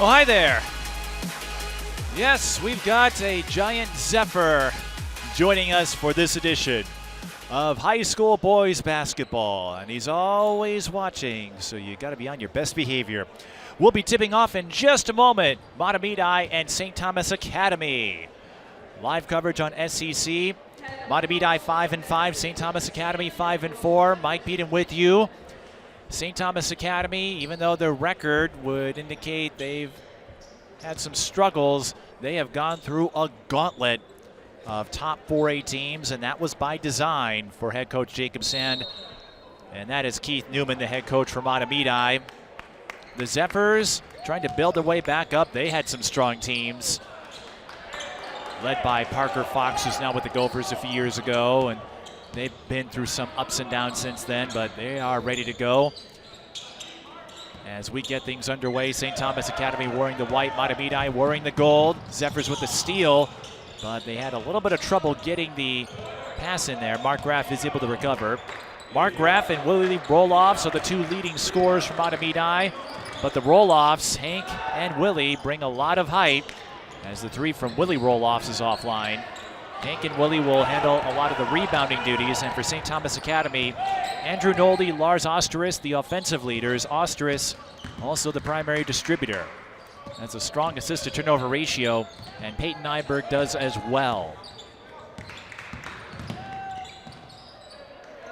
Oh, hi there. Yes, we've got a giant Zephyr joining us for this edition of high school boys basketball, and he's always watching, so you got to be on your best behavior. We'll be tipping off in just a moment. Mahtomedi and St. Thomas Academy. Live coverage on SEC. Mahtomedi 5-5, St. Thomas Academy 5-4. Mike Beaton with you. St. Thomas Academy, even though their record would indicate they've had some struggles, they have gone through a gauntlet of top 4A teams, and that was by design for head coach Jacob Sand. And that is Keith Newman, the head coach for Mahtomedi. The Zephyrs trying to build their way back up. They had some strong teams, led by Parker Fox, who's now with the Gophers a few years ago, and they've been through some ups and downs since then, but they are ready to go. As we get things underway, St. Thomas Academy wearing the white, Mahtomedi wearing the gold. Zephyrs with the steal, but they had a little bit of trouble getting the pass in there. Mark Graff is able to recover. Mark Graff and Willie Roloffs are the two leading scorers for Mahtomedi, but the Roloffs, Hank and Willie, bring a lot of height, as the three from Willie Roloffs is offline. Hank and Willie will handle a lot of the rebounding duties, and for St. Thomas Academy, Andrew Nolde, Lars Osteris, the offensive leaders. Osteris also the primary distributor. That's a strong assist-to-turnover ratio, and Peyton Nyberg does as well.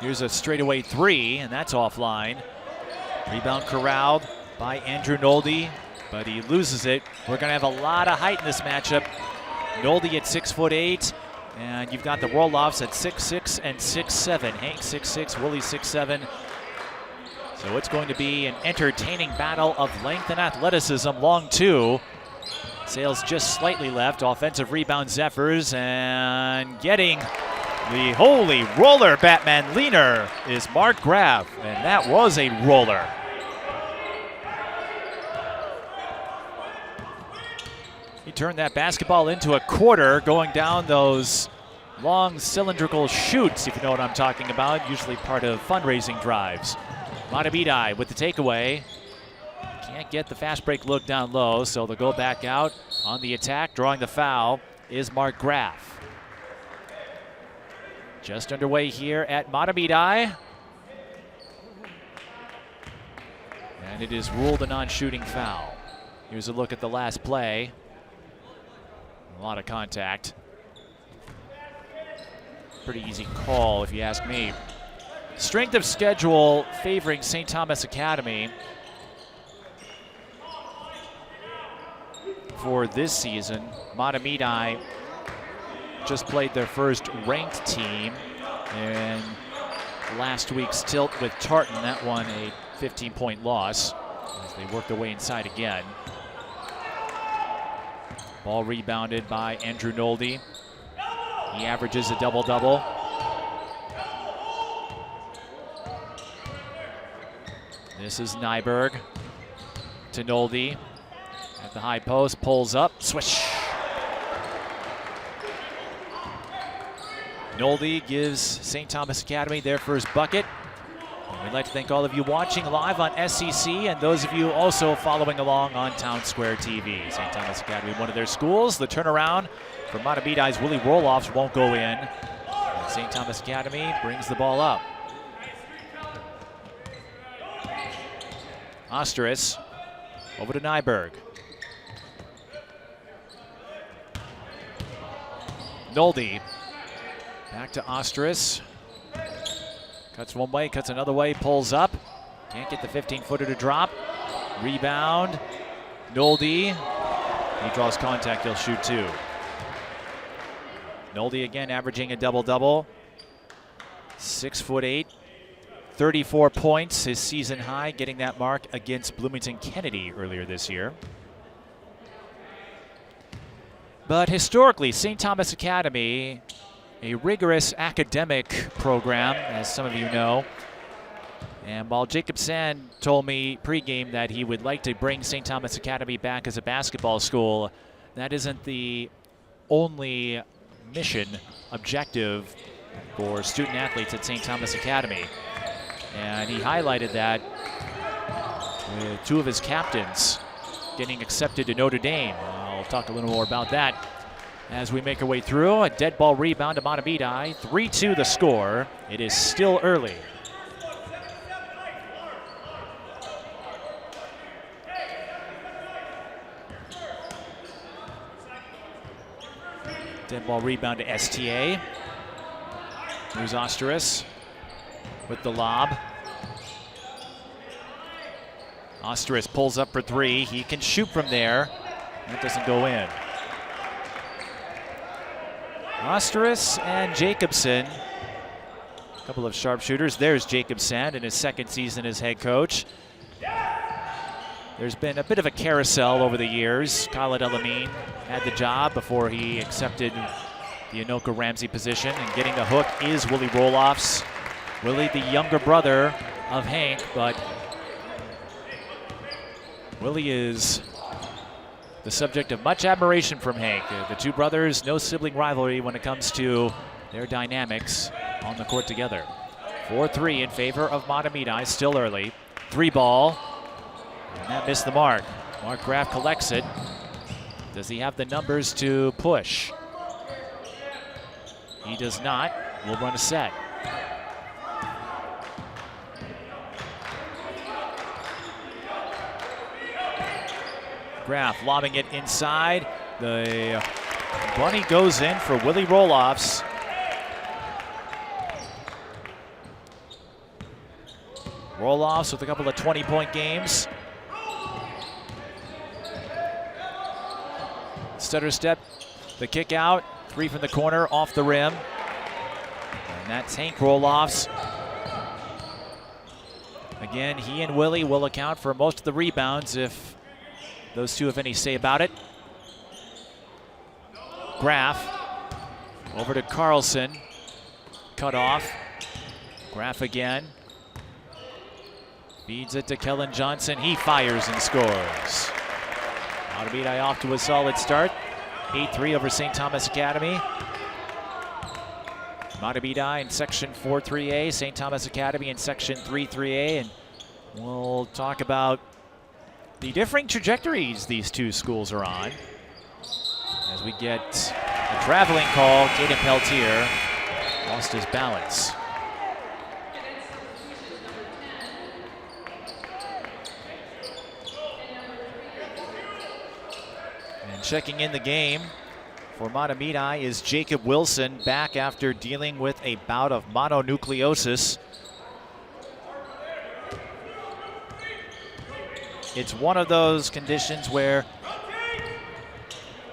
Here's a straightaway three, and that's offline. Rebound corralled by Andrew Nolde, but he loses it. We're going to have a lot of height in this matchup. Nolde at 6'8", and you've got the Roloffs at 6'6" and 6'7". Hank 6'6", Willie 6'7". So it's going to be an entertaining battle of length and athleticism. Long two. Sails just slightly left. Offensive rebound Zephyrs, and getting the holy roller Batman leaner is Mark Graff, and that was a roller. He turned that basketball into a quarter, going down those long cylindrical chutes, if you know what I'm talking about, usually part of fundraising drives. Mahtomedi with the takeaway. Can't get the fast break look down low, so they'll go back out on the attack. Drawing the foul is Mark Graff. Just underway here at Mahtomedi. And it is ruled a non-shooting foul. Here's a look at the last play. A lot of contact. Pretty easy call, if you ask me. Strength of schedule favoring St. Thomas Academy for this season. Mahtomedi just played their first ranked team in last week's tilt with Tartan. That won a 15-point loss as they worked their way inside again. Ball rebounded by Andrew Nolde. He averages a double-double. This is Nyberg to Nolde at the high post, pulls up, swish. Nolde gives St. Thomas Academy their first bucket. And we'd like to thank all of you watching live on SEC and those of you also following along on Town Square TV. St. Thomas Academy, one of their schools. The turnaround for Mahtomedi's Willie Roloffs won't go in. And St. Thomas Academy brings the ball up. Osteris over to Nyberg. Nolde back to Osteris. Cuts one way, cuts another way, pulls up. Can't get the 15-footer to drop. Rebound. Nolde. He draws contact, he'll shoot two. Nolde again averaging a double-double. 6'8". 34 points, his season high, getting that mark against Bloomington Kennedy earlier this year. But historically, St. Thomas Academy, a rigorous academic program, as some of you know. And while Jacob Sand told me pregame that he would like to bring St. Thomas Academy back as a basketball school, that isn't the only mission objective for student athletes at St. Thomas Academy. And he highlighted that with two of his captains getting accepted to Notre Dame. I'll talk a little more about that as we make our way through. A dead ball rebound to Mahtomedi. 3-2 the score. It is still early. Dead ball rebound to STA. Here's Osteris with the lob. Osteris pulls up for three. He can shoot from there. That doesn't go in. Osteris and Jacobson, a couple of sharpshooters. There's Jacobson in his second season as head coach. There's been a bit of a carousel over the years. Khalid El-Amin had the job before he accepted the Anoka Ramsey position, and getting the hook is Willie Roloffs. Willie, the younger brother of Hank, but Willie is the subject of much admiration from Hank. The two brothers, no sibling rivalry when it comes to their dynamics on the court together. 4-3 in favor of Mahtomedi, still early. Three ball, and that missed the mark. Mark Graff collects it. Does he have the numbers to push? He does not. We'll run a set. Graff lobbing it inside. The bunny goes in for Willie Roloffs. Roloffs with a couple of 20-point games. Stutter step, the kick out. Three from the corner, off the rim. And that's Hank Roloffs. Again, he and Willie will account for most of the rebounds if those two have any say about it. Graff over to Carlson. Cut off. Graff again. Feeds it to Kellen Johnson. He fires and scores. Mahtomedi off to a solid start. 8-3 over St. Thomas Academy. Mahtomedi in section 4-3A, St. Thomas Academy in section 3-3A, and we'll talk about the differing trajectories these two schools are on as we get a traveling call. Caden Peltier lost his balance. And checking in the game for Mahtomedi is Jacob Wilson, back after dealing with a bout of mononucleosis. It's one of those conditions where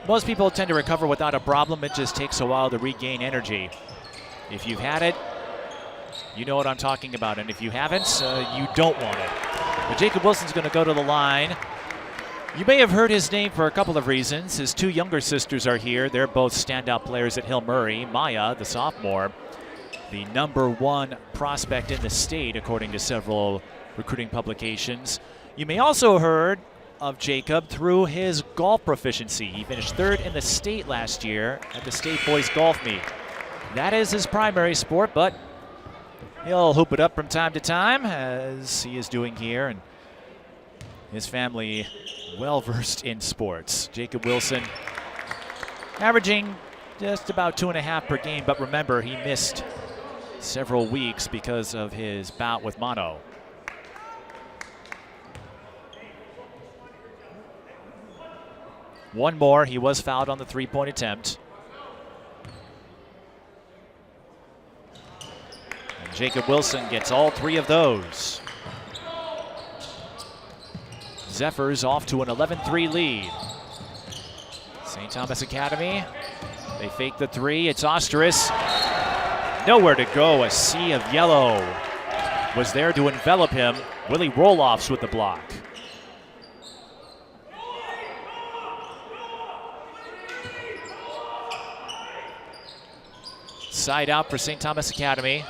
most people tend to recover without a problem. It just takes a while to regain energy. If you've had it, you know what I'm talking about. And if you haven't, you don't want it. But Jacob Wilson's going to go to the line. You may have heard his name for a couple of reasons. His two younger sisters are here. They're both standout players at Hill Murray. Maya, the sophomore, the #1 prospect in the state, according to several recruiting publications. You may also have heard of Jacob through his golf proficiency. He finished third in the state last year at the state boys golf meet. That is his primary sport, but he'll hoop it up from time to time, as he is doing here, and his family well-versed in sports. Jacob Wilson averaging just about 2.5 per game, but remember, he missed several weeks because of his bout with mono. One more, he was fouled on the three-point attempt. And Jacob Wilson gets all three of those. Zephyrs off to an 11-3 lead. St. Thomas Academy, they fake the three. It's Osteris. Nowhere to go. A sea of yellow was there to envelop him. Willie Roloffs with the block. Side out for St. Thomas Academy.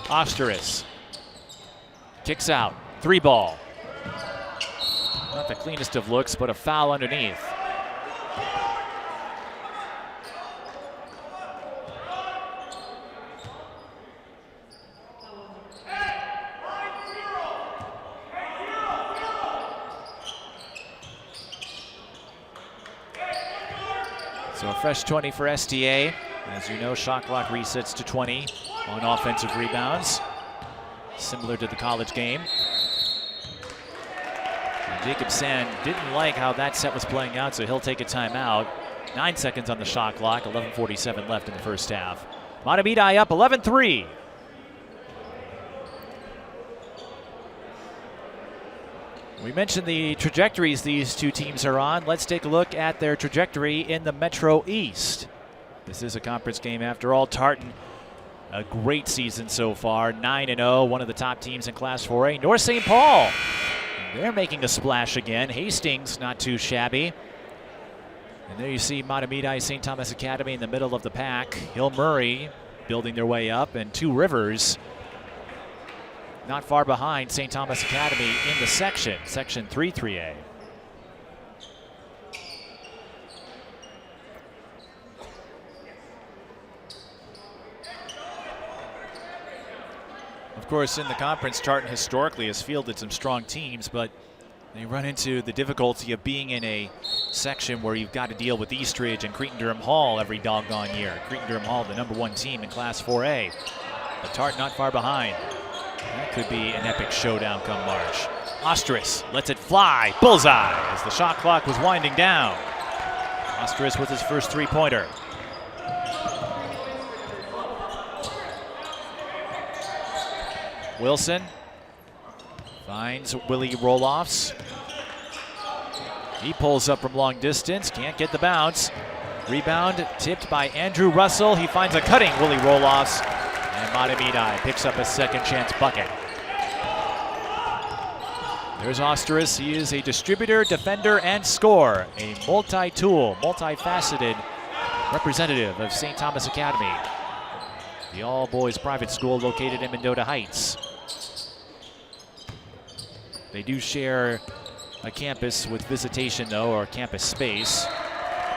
Osteris kicks out. Three ball. Not the cleanest of looks, but a foul underneath. So a fresh 20 for STA. As you know, shot clock resets to 20 on offensive rebounds, similar to the college game. And Jacob Sand didn't like how that set was playing out, so he'll take a timeout. 9 seconds on the shot clock, 11:47 left in the first half. Mahtomedi up 11-3. We mentioned the trajectories these two teams are on. Let's take a look at their trajectory in the Metro East. This is a conference game after all. Tartan, a great season so far, 9-0, one of the top teams in Class 4A. North St. Paul, they're making a splash again. Hastings, not too shabby. And there you see Mahtomedi, St. Thomas Academy in the middle of the pack. Hill Murray building their way up, and Two Rivers not far behind St. Thomas Academy in the section 3-3A. Of course, in the conference, Tartan historically has fielded some strong teams, but they run into the difficulty of being in a section where you've got to deal with Eastridge and Cretin-Durham Hall every doggone year. Cretin-Durham Hall, the #1 team in Class 4A, but Tartan not far behind. That could be an epic showdown come March. Osteris lets it fly, bullseye, as the shot clock was winding down. Osteris with his first three-pointer. Wilson finds Willie Roloffs. He pulls up from long distance, can't get the bounce. Rebound tipped by Andrew Russell. He finds a cutting Willie Roloffs, and Mahtomedi picks up a second chance bucket. There's Osteris. He is a distributor, defender, and scorer. A multi-tool, multifaceted representative of St. Thomas Academy, the all-boys private school located in Mendota Heights. They do share a campus with visitation, though, or campus space.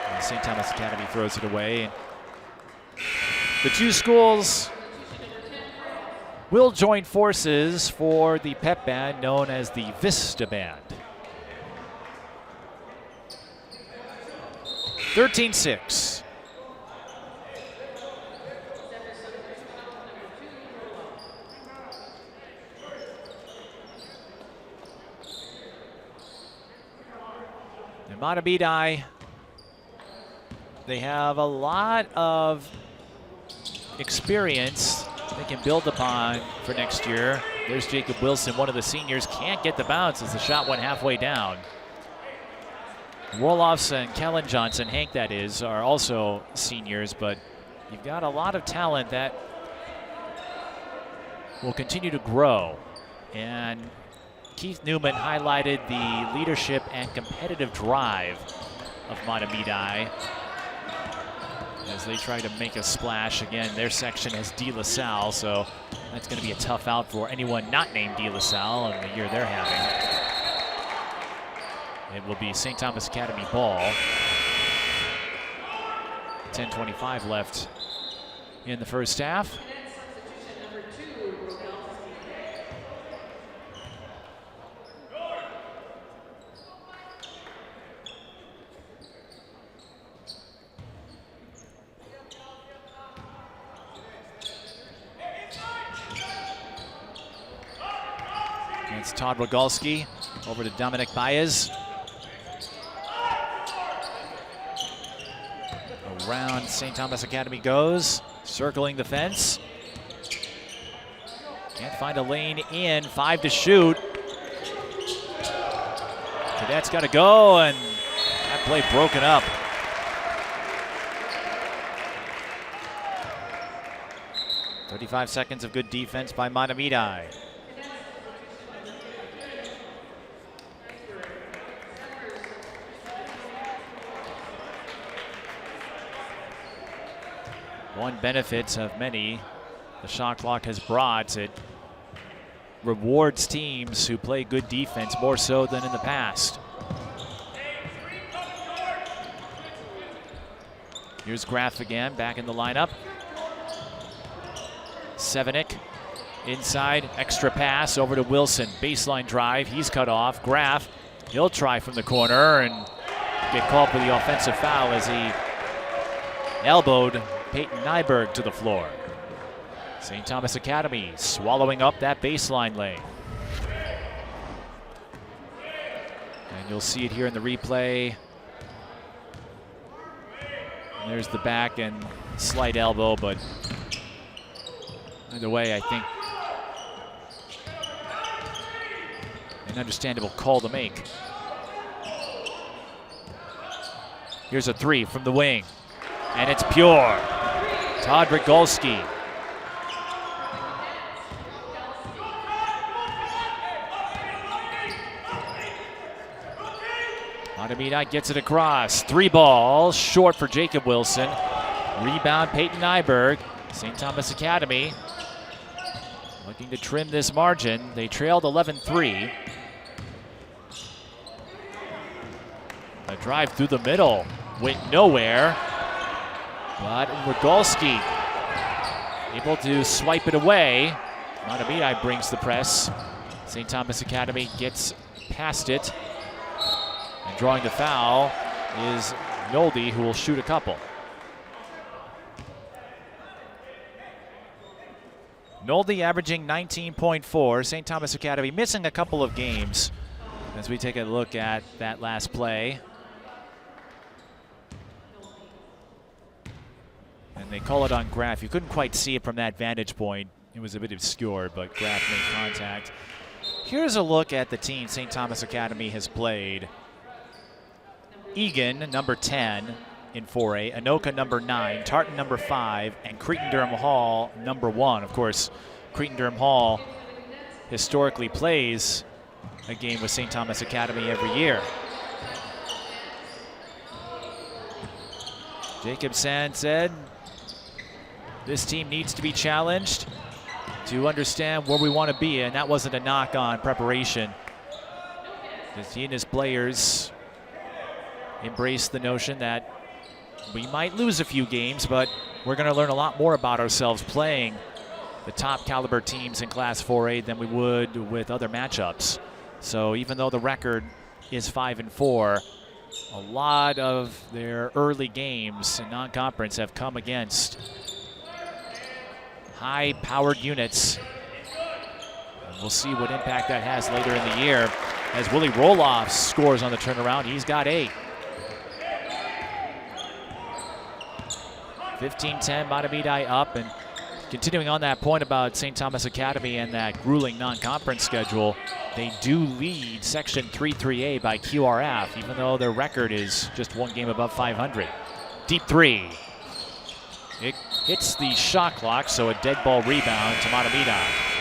And St. Thomas Academy throws it away. The two schools will join forces for the pep band known as the Vista Band. 13-6. And Mahtomedi, they have a lot of experience they can build upon for next year. There's Jacob Wilson, one of the seniors, can't get the bounce as the shot went halfway down. Roloffs and Kellen Johnson, Hank that is, are also seniors, but you've got a lot of talent that will continue to grow. And Keith Newman highlighted the leadership and competitive drive of Mahtomedi as they try to make a splash. Again, their section has De La Salle, so that's going to be a tough out for anyone not named De La Salle in the year they're having. It will be St. Thomas Academy ball. 10:25 left in the first half. It's Todd Rogalski over to Dominic Baez. Around St. Thomas Academy goes, circling the fence. Can't find a lane in, 5 to shoot. Cadet's got to go, and that play broken up. "35 seconds of good defense by Mahtomedi. One benefit of many the shot clock has brought, it rewards teams who play good defense more so than in the past. Here's Graff again, back in the lineup. Sevenick inside, extra pass over to Wilson. Baseline drive, he's cut off. Graff, he'll try from the corner and get called for the offensive foul as he elbowed Peyton Nyberg to the floor. St. Thomas Academy swallowing up that baseline lane. And you'll see it here in the replay. And there's the back and slight elbow, but either way, I think an understandable call to make. Here's a three from the wing, and it's pure. Todd Rigolski. Mahtomedi gets it across. Three ball, short for Jacob Wilson. Rebound, Peyton Nyberg. St. Thomas Academy looking to trim this margin. They trailed 11-3. A drive through the middle went nowhere, but Rigolski able to swipe it away. Mahtomedi brings the press. St. Thomas Academy gets past it. And drawing the foul is Nolde, who will shoot a couple. Nolde averaging 19.4. St. Thomas Academy missing a couple of games as we take a look at that last play. And they call it on Graff. You couldn't quite see it from that vantage point. It was a bit obscure, but Graff made contact. Here's a look at the team St. Thomas Academy has played. Egan, number 10 in 4A, Anoka, number 9, Tartan, number 5, and Cretin-Durham Hall, number 1. Of course, Cretin-Durham Hall historically plays a game with St. Thomas Academy every year. Jacob Sand said this team needs to be challenged to understand where we want to be, and that wasn't a knock on preparation. He and his players embrace the notion that we might lose a few games, but we're going to learn a lot more about ourselves playing the top caliber teams in Class 4A than we would with other matchups. So even though the record is 5-4, a lot of their early games in non-conference have come against high-powered units. And we'll see what impact that has later in the year as Willie Roloff scores on the turnaround. He's got 8. 15-10, Mahtomedi up, and continuing on that point about St. Thomas Academy and that grueling non-conference schedule, they do lead Section 3-3A by QRF, even though their record is just one game above 500. Deep three. It hits the shot clock, so a dead ball rebound to Mahtomedi.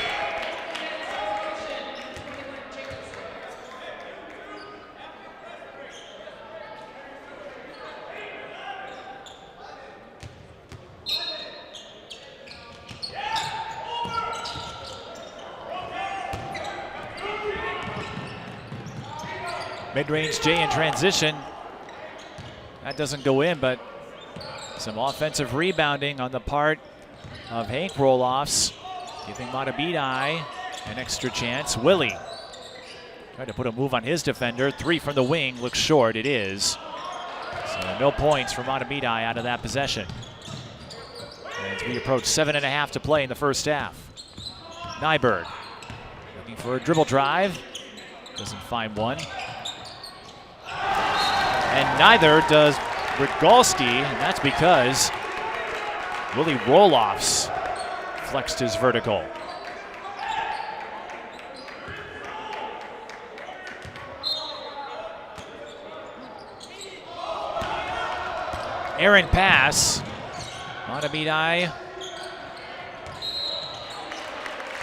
Mid-range J in transition. That doesn't go in, but some offensive rebounding on the part of Hank Roloffs, giving Mahtomedi an extra chance. Willie tried to put a move on his defender. 3 from the wing, looks short, it is. So no points for Mahtomedi out of that possession. As we approach 7.5 to play in the first half. Nyberg looking for a dribble drive, doesn't find one. And neither does Rigolski, and that's because Willie Roloffs flexed his vertical. Errant pass. Mahtomedi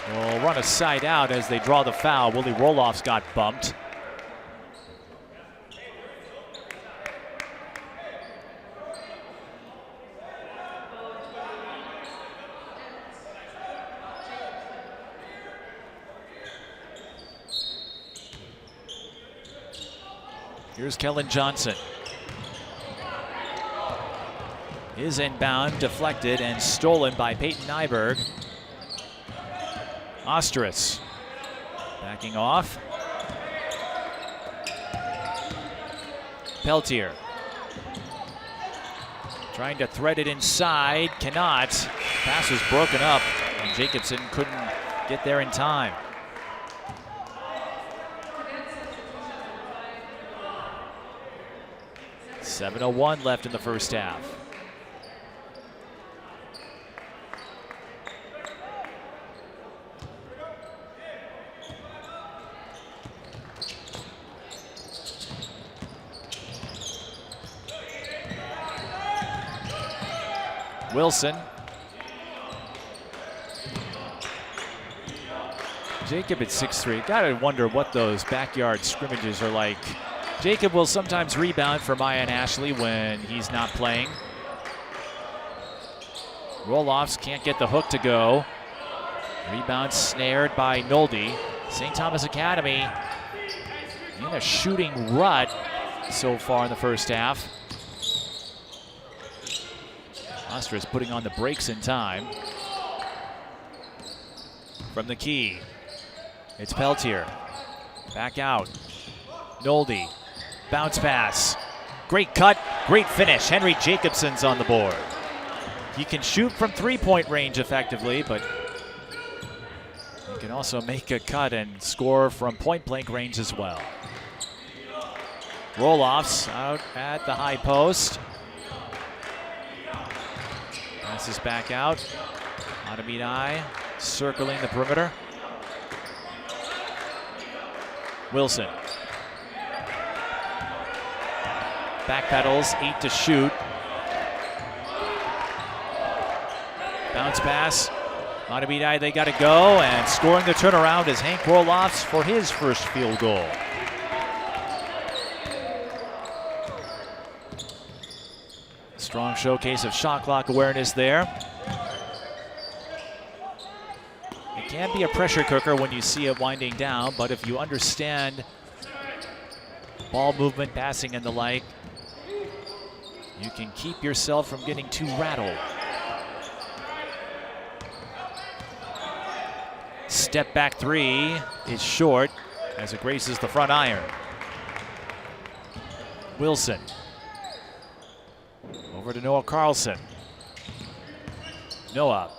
will run a side out as they draw the foul. Willie Roloffs got bumped. Here's Kellen Johnson. His inbound deflected and stolen by Peyton Nyberg. Osterus backing off. Peltier. Trying to thread it inside, cannot. Pass was broken up, and Jacobson couldn't get there in time. .7:01 left in the first half. Wilson. Jacob at 6'3". Gotta wonder what those backyard scrimmages are like. Jacob will sometimes rebound for Maya and Ashley when he's not playing. Roll-offs, can't get the hook to go. Rebound snared by Nolde. St. Thomas Academy in a shooting rut so far in the first half. Ostrus putting on the brakes in time. From the key, it's Peltier. Back out. Nolde. Bounce pass. Great cut, great finish. Henry Jacobson's on the board. He can shoot from three-point range effectively, but he can also make a cut and score from point-blank range as well. Roll-offs out at the high post. Passes back out. Mahtomedi circling the perimeter. Wilson. Backpedals, 8 to shoot. Bounce pass. Mahtomedi, they got to go, and scoring the turnaround is Hank Roll-offs for his first field goal. Strong showcase of shot clock awareness there. It can be a pressure cooker when you see it winding down, but if you understand ball movement, passing, and the like, you can keep yourself from getting too rattled. Step back three is short as it graces the front iron. Wilson. Over to Noah Carlson. Noah.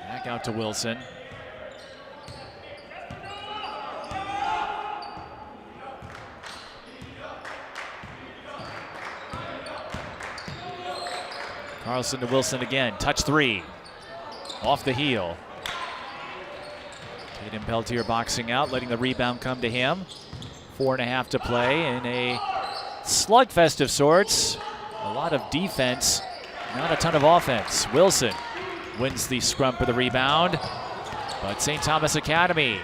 Back out to Wilson. Carlson to Wilson again. Touch three. Off the heel. Tatum Peltier boxing out, letting the rebound come to him. 4.5 to play in a slugfest of sorts. A lot of defense, not a ton of offense. Wilson wins the scrum for the rebound, but St. Thomas Academy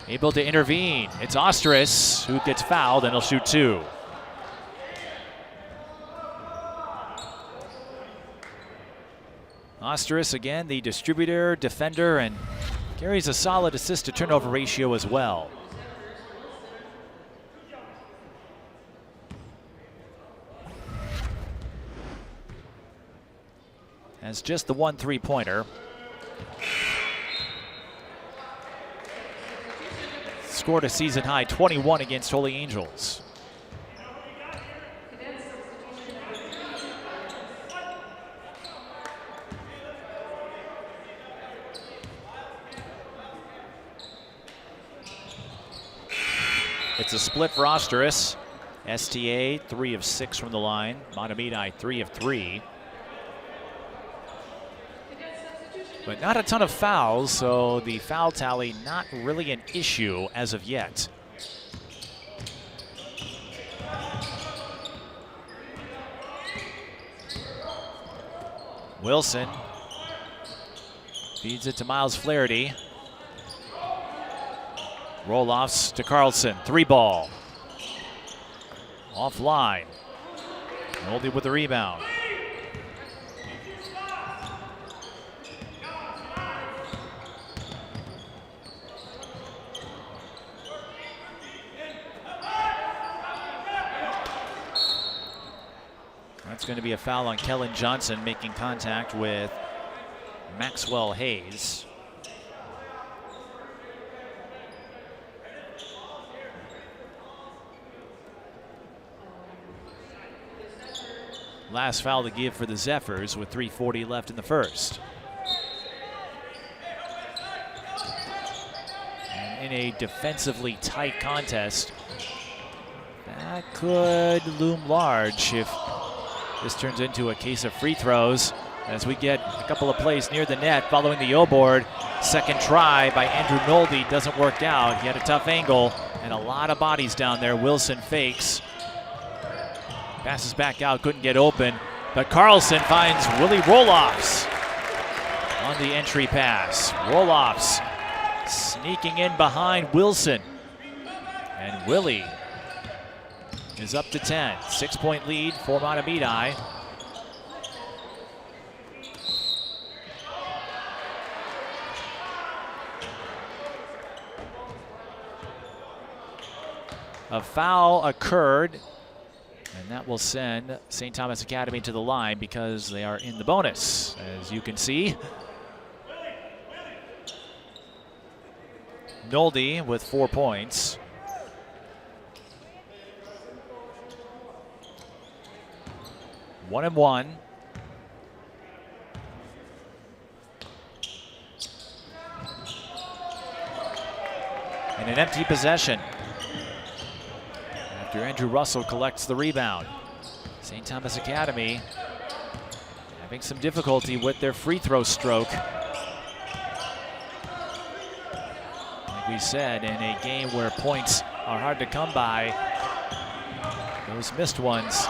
able to intervene. It's Ostrus who gets fouled, and he'll shoot two. Ostrus, again, the distributor, defender, and carries a solid assist-to-turnover ratio as well. Has just the one three-pointer. Scored a season-high 21 against Holy Angels. It's a split for Ostrus. STA 3 of 6 from the line. Mahtomedi 3 of 3. But not a ton of fouls, so the foul tally not really an issue as of yet. Wilson feeds it to Miles Flaherty. Roll-offs to Carlson. Three ball. Offline. Nolde with the rebound. That's going to be a foul on Kellen Johnson, making contact with Maxwell Hayes. last foul to give for the Zephyrs with 3:40 left in the first. And in a defensively tight contest, that could loom large if this turns into a case of free throws, as we get a couple of plays near the net following the O-board. Second try by Andrew Nolde doesn't work out. He had a tough angle and a lot of bodies down there. Wilson fakes. Passes back out, couldn't get open. But Carlson finds Willie Roloffs on the entry pass. Roloffs sneaking in behind Wilson. And Willie is up to 10. 6-point lead for Mahtomedi. A foul occurred, and that will send St. Thomas Academy to the line because they are in the bonus, as you can see. Nolde with 4 points. One and one. And an empty possession after Andrew Russell collects the rebound. St. Thomas Academy having some difficulty with their free throw stroke. Like we said, in a game where points are hard to come by, those missed ones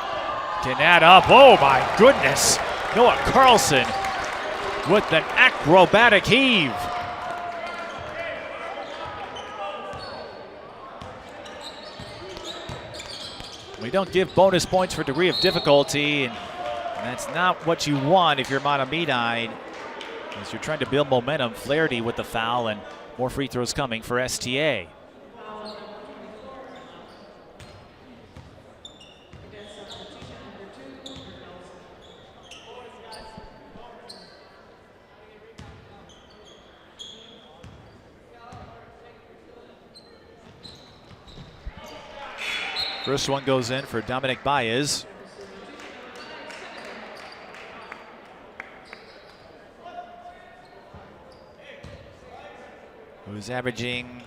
can add up. Oh my goodness! Noah Carlson with an acrobatic heave. We don't give bonus points for degree of difficulty, and that's not what you want if you're Mahtomedi, as you're trying to build momentum. Flaherty with the foul, and more free throws coming for STA. First one goes in for Dominic Baez. Who's averaging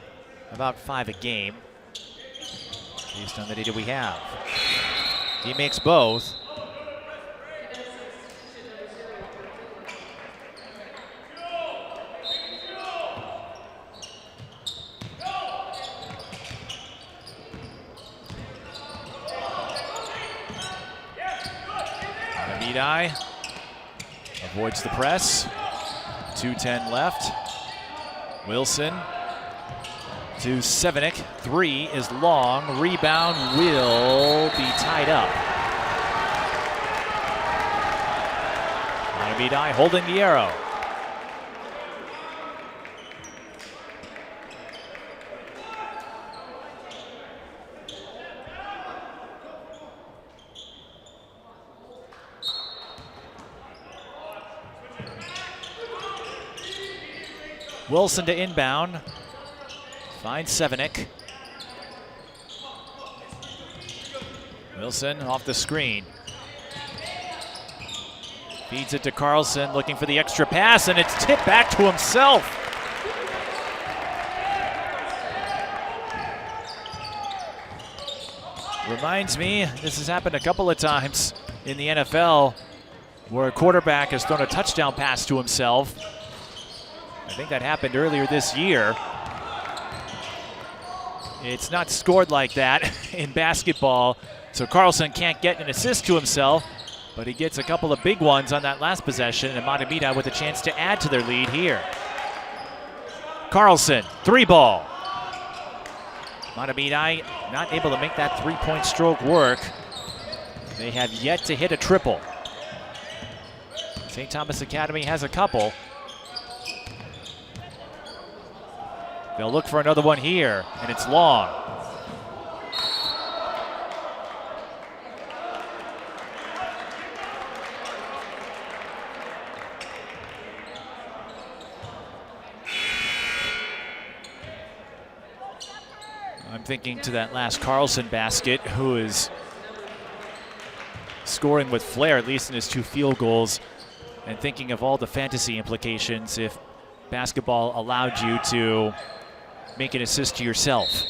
about 5 a game, based on the data we have. He makes both. Mahtomedi avoids the press. 2:10 left. Wilson to Sevenik. 3 is long. Rebound will be tied up. Mahtomedi holding the arrow. Wilson to inbound. Finds Sevenik. Wilson off the screen. Feeds it to Carlson, looking for the extra pass, and it's tipped back to himself. Reminds me, this has happened a couple of times in the NFL, where a quarterback has thrown a touchdown pass to himself. I think that happened earlier this year. It's not scored like that in basketball, so Carlson can't get an assist to himself, but he gets a couple of big ones on that last possession, and Mahtomedi with a chance to add to their lead here. Carlson, 3-ball. Mahtomedi not able to make that three-point stroke work. They have yet to hit a triple. St. Thomas Academy has a couple. They'll look for another one here, and it's long. I'm thinking to that last Carlson basket, who is scoring with flair, at least in his 2 field goals, and thinking of all the fantasy implications if basketball allowed you to make an assist to yourself.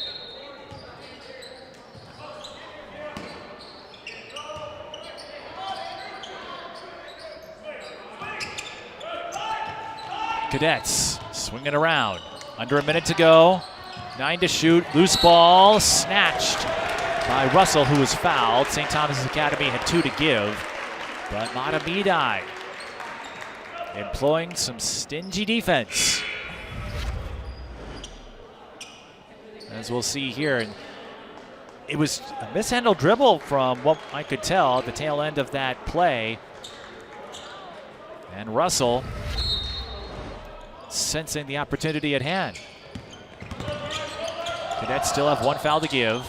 Cadets swinging around. Under a minute to go. 9 to shoot. Loose ball snatched by Russell, who was fouled. St. Thomas Academy had 2 to give. But Mahtomedi employing some stingy defense, as we'll see here. And it was a mishandled dribble from what I could tell at the tail end of that play. And Russell sensing the opportunity at hand. Cadets still have 1 foul to give.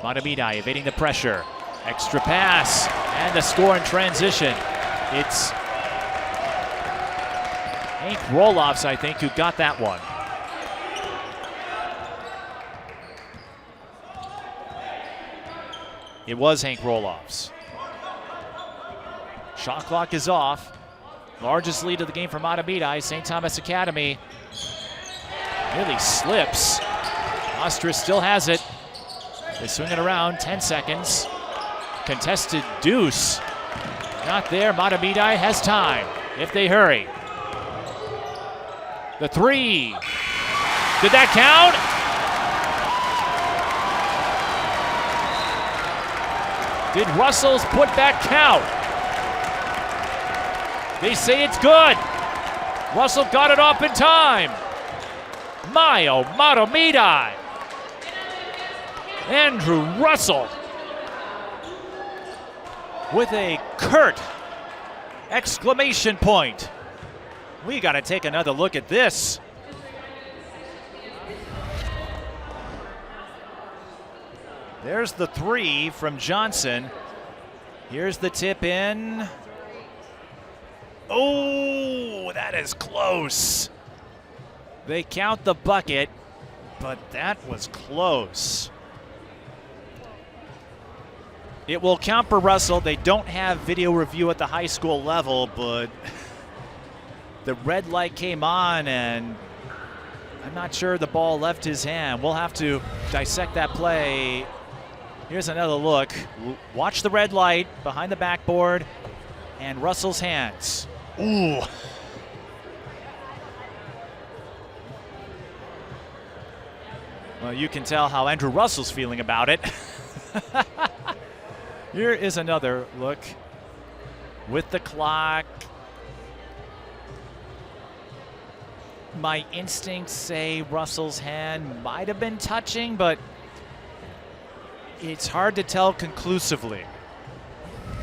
Mahtomedi evading the pressure. Extra pass, and the score in transition. It's Hank Roloffs, I think, who got that one. It was Hank Roloffs. Shot clock is off. Largest lead of the game for Mahtomedi. St. Thomas Academy nearly slips. Ostris still has it. They swing it around, 10 seconds. Contested deuce. Not there. Mahtomedi has time if they hurry. The 3. Did that count? Did Russell's putback count? They say it's good. Russell got it off in time. Mahtomedi. Andrew Russell with a curt exclamation point. We got to take another look at this. There's the 3 from Johnson. Here's the tip in. Oh, that is close. They count the bucket, but that was close. It will count for Russell. They don't have video review at the high school level, but the red light came on, and I'm not sure the ball left his hand. We'll have to dissect that play. Here's another look. Watch the red light behind the backboard, and Russell's hands. Ooh. Well, you can tell how Andrew Russell's feeling about it. Here is another look with the clock. My instincts say Russell's hand might have been touching, but it's hard to tell conclusively.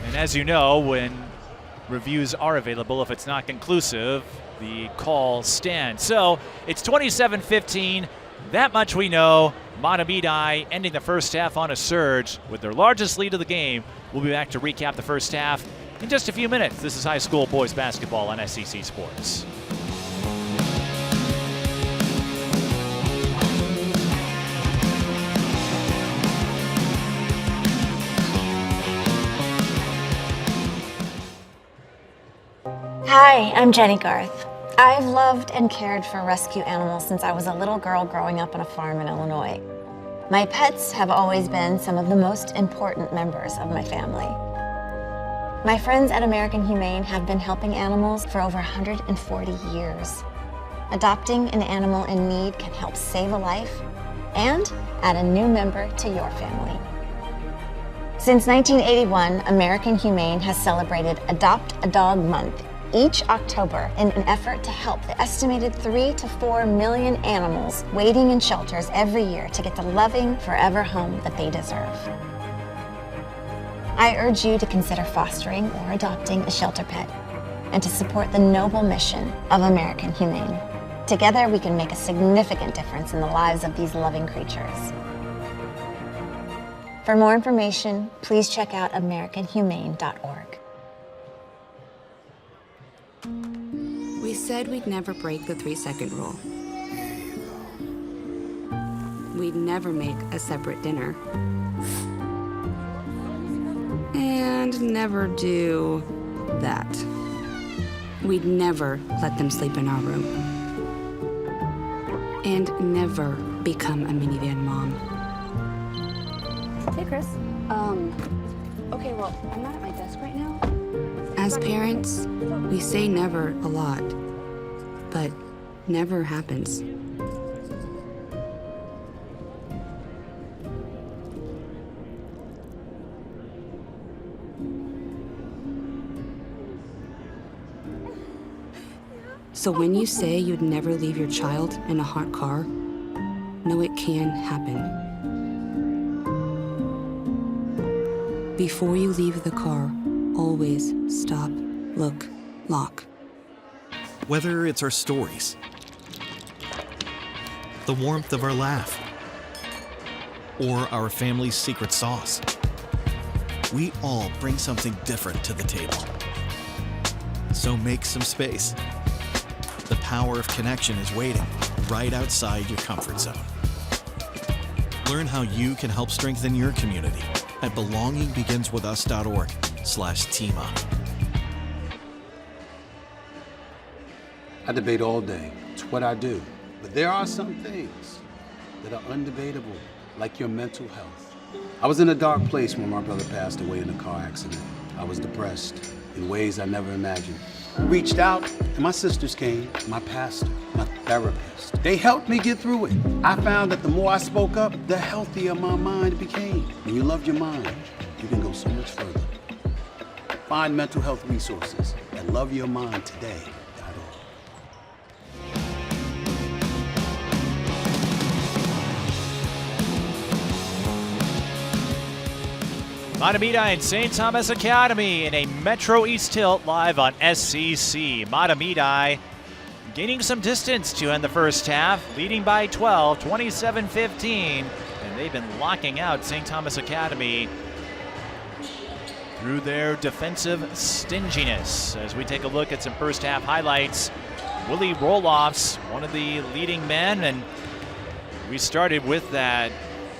And as you know, when reviews are available, if it's not conclusive, the call stands. So it's 27-15. That much we know. Mahtomedi ending the first half on a surge with their largest lead of the game. We'll be back to recap the first half in just a few minutes. This is high school boys basketball on SEC Sports. Hi, I'm Jenny Garth. I've loved and cared for rescue animals since I was a little girl growing up on a farm in Illinois. My pets have always been some of the most important members of my family. My friends at American Humane have been helping animals for over 140 years. Adopting an animal in need can help save a life and add a new member to your family. Since 1981, American Humane has celebrated Adopt a Dog Month each October in an effort to help the estimated 3 to 4 million animals waiting in shelters every year to get the loving, forever home that they deserve. I urge you to consider fostering or adopting a shelter pet and to support the noble mission of American Humane. Together, we can make a significant difference in the lives of these loving creatures. For more information, please check out AmericanHumane.org. We said we'd never break the 3-second rule. We'd never make a separate dinner. and never do that. We'd never let them sleep in our room. And never become a minivan mom. Hey, Chris. Okay, well, I'm not at my desk right now. As parents, we say never a lot, but never happens. So when you say you'd never leave your child in a hot car, know it can happen. Before you leave the car, always stop, look, lock. Whether it's our stories, the warmth of our laugh, or our family's secret sauce, we all bring something different to the table. So make some space. The power of connection is waiting right outside your comfort zone. Learn how you can help strengthen your community at belongingbeginswithus.org/teamup. I debate all day. It's what I do. But there are some things that are undebatable, like your mental health. I was in a dark place when my brother passed away in a car accident. I was depressed in ways I never imagined. I reached out, and my sisters came, my pastor, my therapist. They helped me get through it. I found that the more I spoke up, the healthier my mind became. When you love your mind, you can go so much further. Find mental health resources at loveyourmindtoday.org. Mahtomedi and St. Thomas Academy in a Metro East tilt live on SCC. Mahtomedi gaining some distance to end the first half, leading by 12, 27-15, and they've been locking out St. Thomas Academy through their defensive stinginess. As we take a look at some first half highlights, Willie Roloff's one of the leading men, and we started with that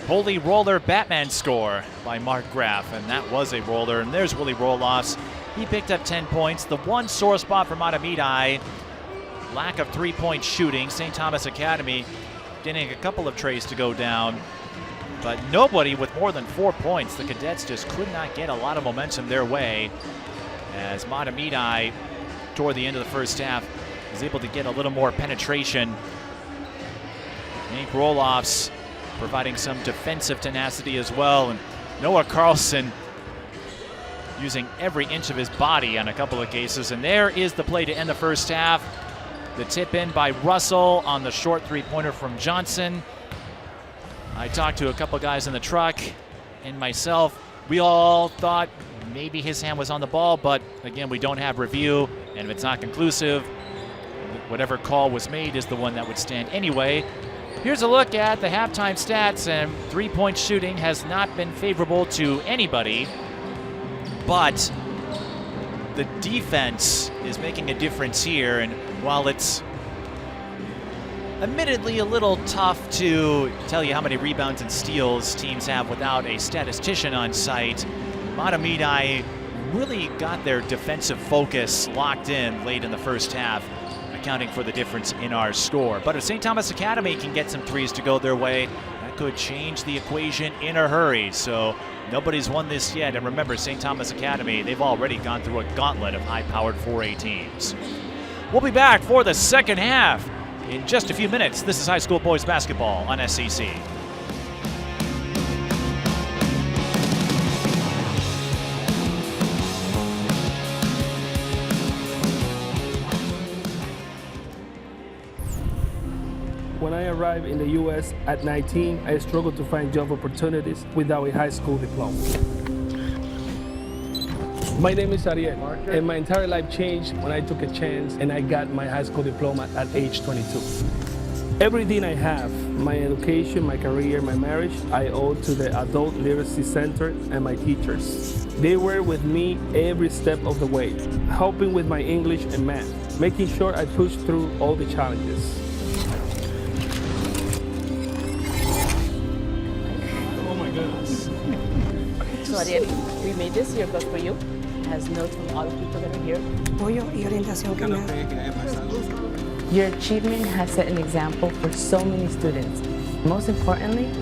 Holy Roller Batman score by Mark Graff, and that was a roller. And there's Willie Roloff's. He picked up 10 points. The one sore spot for Mahtomedi, lack of three-point shooting. St. Thomas Academy getting a couple of trays to go down, but nobody with more than 4 points. The Cadets just could not get a lot of momentum their way, as Mahtomedi, toward the end of the first half, was able to get a little more penetration. Hank Roloff's providing some defensive tenacity as well, and Noah Carlson using every inch of his body on a couple of cases. And there is the play to end the first half. The tip in by Russell on the short three-pointer from Johnson. I talked to a couple guys in the truck and myself. We all thought maybe his hand was on the ball, but again, we don't have review, and if it's not conclusive, whatever call was made is the one that would stand anyway. Here's a look at the halftime stats, and three-point shooting has not been favorable to anybody, but the defense is making a difference here. And while it's admittedly a little tough to tell you how many rebounds and steals teams have without a statistician on site, Mahtomedi really got their defensive focus locked in late in the first half, accounting for the difference in our score. But if St. Thomas Academy can get some threes to go their way, that could change the equation in a hurry. So nobody's won this yet. And remember, St. Thomas Academy, they've already gone through a gauntlet of high-powered 4A teams. We'll be back for the second half in just a few minutes. This is high school boys basketball on SCC. When I arrived in the U.S. at 19, I struggled to find job opportunities without a high school diploma. My name is Ariel, and my entire life changed when I took a chance and I got my high school diploma at age 22. Everything I have, my education, my career, my marriage, I owe to the Adult Literacy Center and my teachers. They were with me every step of the way, helping with my English and math, making sure I pushed through all the challenges. Mariel, we made this here just for you. It has notes from all the people that are here. Apoyo y orientación que me Your achievement has set an example for so many students. Most importantly,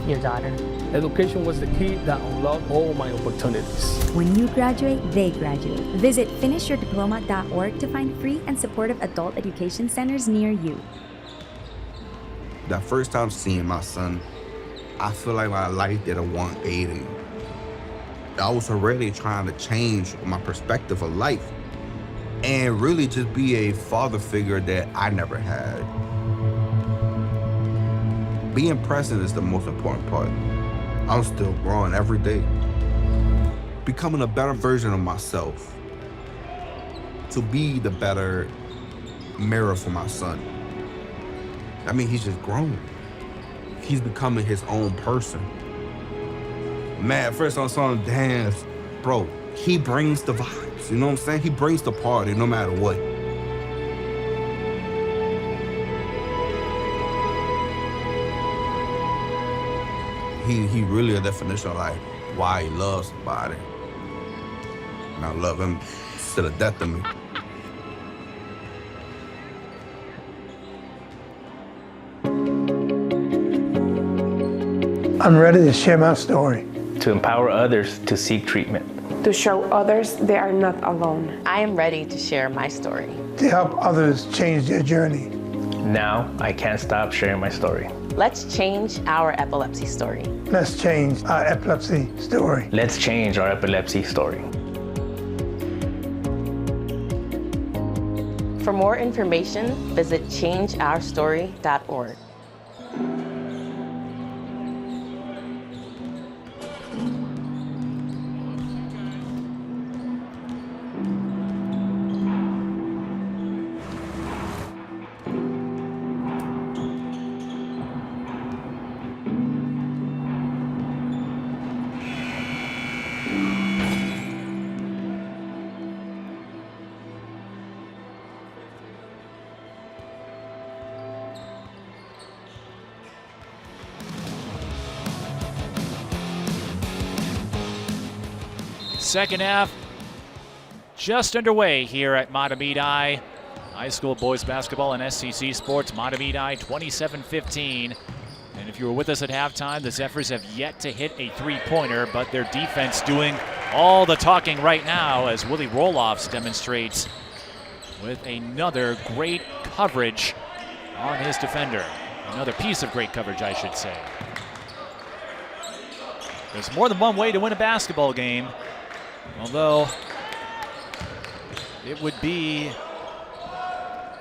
your daughter. Education was the key that unlocked all my opportunities. When you graduate, they graduate. Visit finishyourdiploma.org to find free and supportive adult education centers near you. That first time seeing my son, I feel like my life did a 180. I was already trying to change my perspective of life and really just be a father figure that I never had. Being present is the most important part. I'm still growing every day, becoming a better version of myself, to be the better mirror for my son. I mean, he's just grown. He's becoming his own person. Man, first I saw him dance, bro, he brings the vibes, you know what I'm saying? He brings the party no matter what. He really a definition of like why he loves somebody. And I love him to the death of me. I'm ready to share my story. To empower others to seek treatment. To show others they are not alone. I am ready to share my story. To help others change their journey. Now I can't stop sharing my story. Let's change our epilepsy story. Let's change our epilepsy story. Let's change our epilepsy story. For more information, visit changeourstory.org. Second half just underway here at Mahtomedi. High school boys basketball and SCC Sports. Mahtomedi 27-15. And if you were with us at halftime, the Zephyrs have yet to hit a three-pointer, but their defense doing all the talking right now as Willie Roloffs demonstrates with another great coverage on his defender. Another piece of great coverage, I should say. There's more than one way to win a basketball game. Although it would be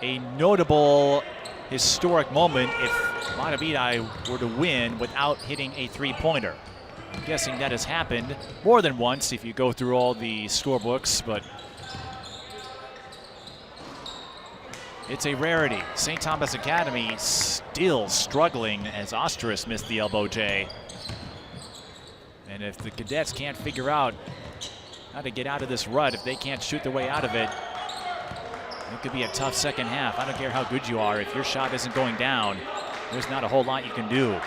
a notable historic moment if Mahtomedi were to win without hitting a three-pointer. I'm guessing that has happened more than once if you go through all the scorebooks, but it's a rarity. St. Thomas Academy still struggling as Osterus missed the elbow J. And if the Cadets can't figure out how to get out of this rut, if they can't shoot their way out of it, it could be a tough second half. I don't care how good you are. If your shot isn't going down, there's not a whole lot you can do.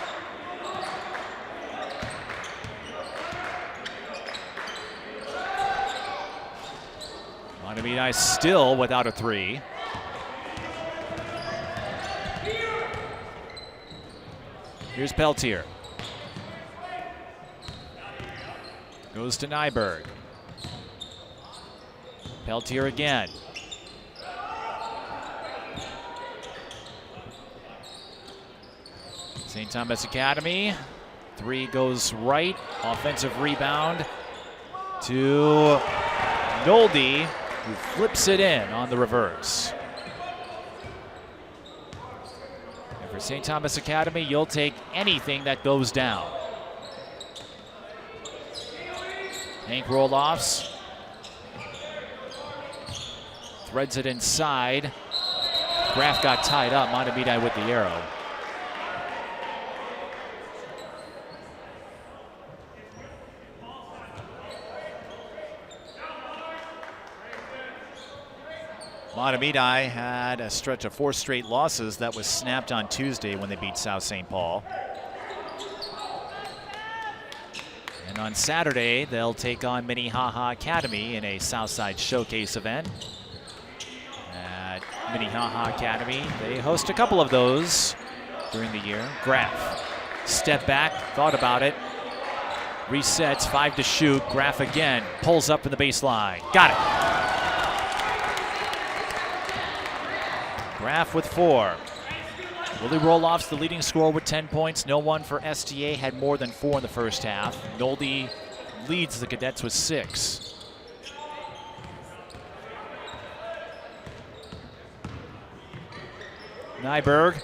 Mahtomedi still without a three. Here's Peltier. Goes to Nyberg. Peltier again. St. Thomas Academy. Three goes right. Offensive rebound to Nolde, who flips it in on the reverse. And for St. Thomas Academy, you'll take anything that goes down. Hank Roloffs threads it inside. Graf got tied up. Mahtomedi with the arrow. Mahtomedi had a stretch of 4 straight losses that was snapped on Tuesday when they beat South St. Paul. And And on Saturday, they'll take on Minnehaha Academy in a Southside Showcase event. At Minnehaha Academy, they host a couple of those during the year. Graff, step back, thought about it. Resets, 5 to shoot. Graff again, pulls up in the baseline. Got it. Graff with 4. Willie Roloff's the leading scorer with 10 points. No one for STA had more than 4 in the first half. Nolde leads the Cadets with 6. Nyberg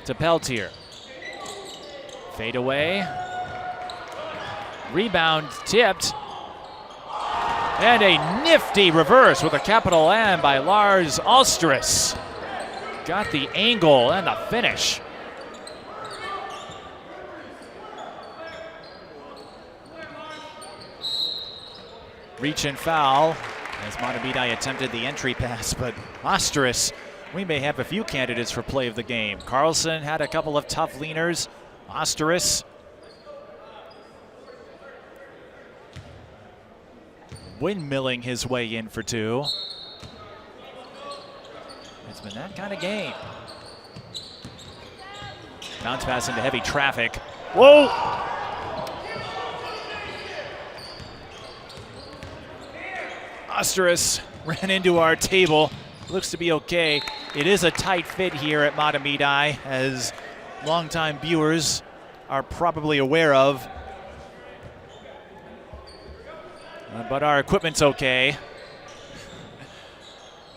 to Peltier. Fade away. Rebound tipped. And a nifty reverse with a capital M by Lars Alstris. Got the angle and the finish. Reach and foul as Mahtomedi attempted the entry pass, but Alstris, we may have a few candidates for play of the game. Carlson had a couple of tough leaners. Alstris windmilling his way in for 2. It's been that kind of game. Bounce pass into heavy traffic. Whoa! Alstris ran into our table. Looks to be okay. It is a tight fit here at Mahtomedi, as longtime viewers are probably aware of. But our equipment's okay.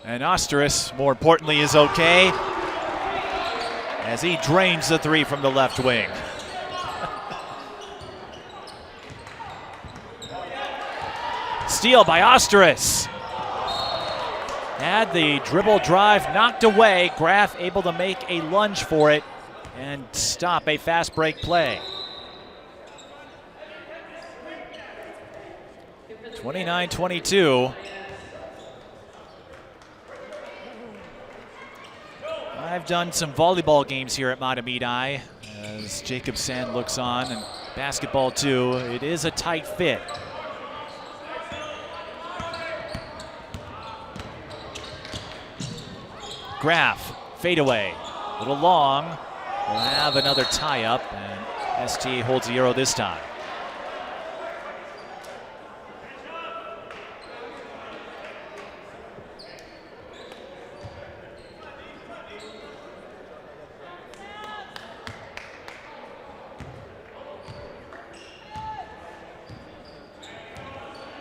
And Alstris, more importantly, is okay as he drains the 3 from the left wing. Steal by Alstris. Had the dribble drive knocked away. Graff able to make a lunge for it and stop a fast break play. 29-22. I've done some volleyball games here at Mahtomedi as Jacob Sand looks on, and basketball too. It is a tight fit. Graff, fadeaway, a little long. We'll have another tie up, and STA holds the arrow this time.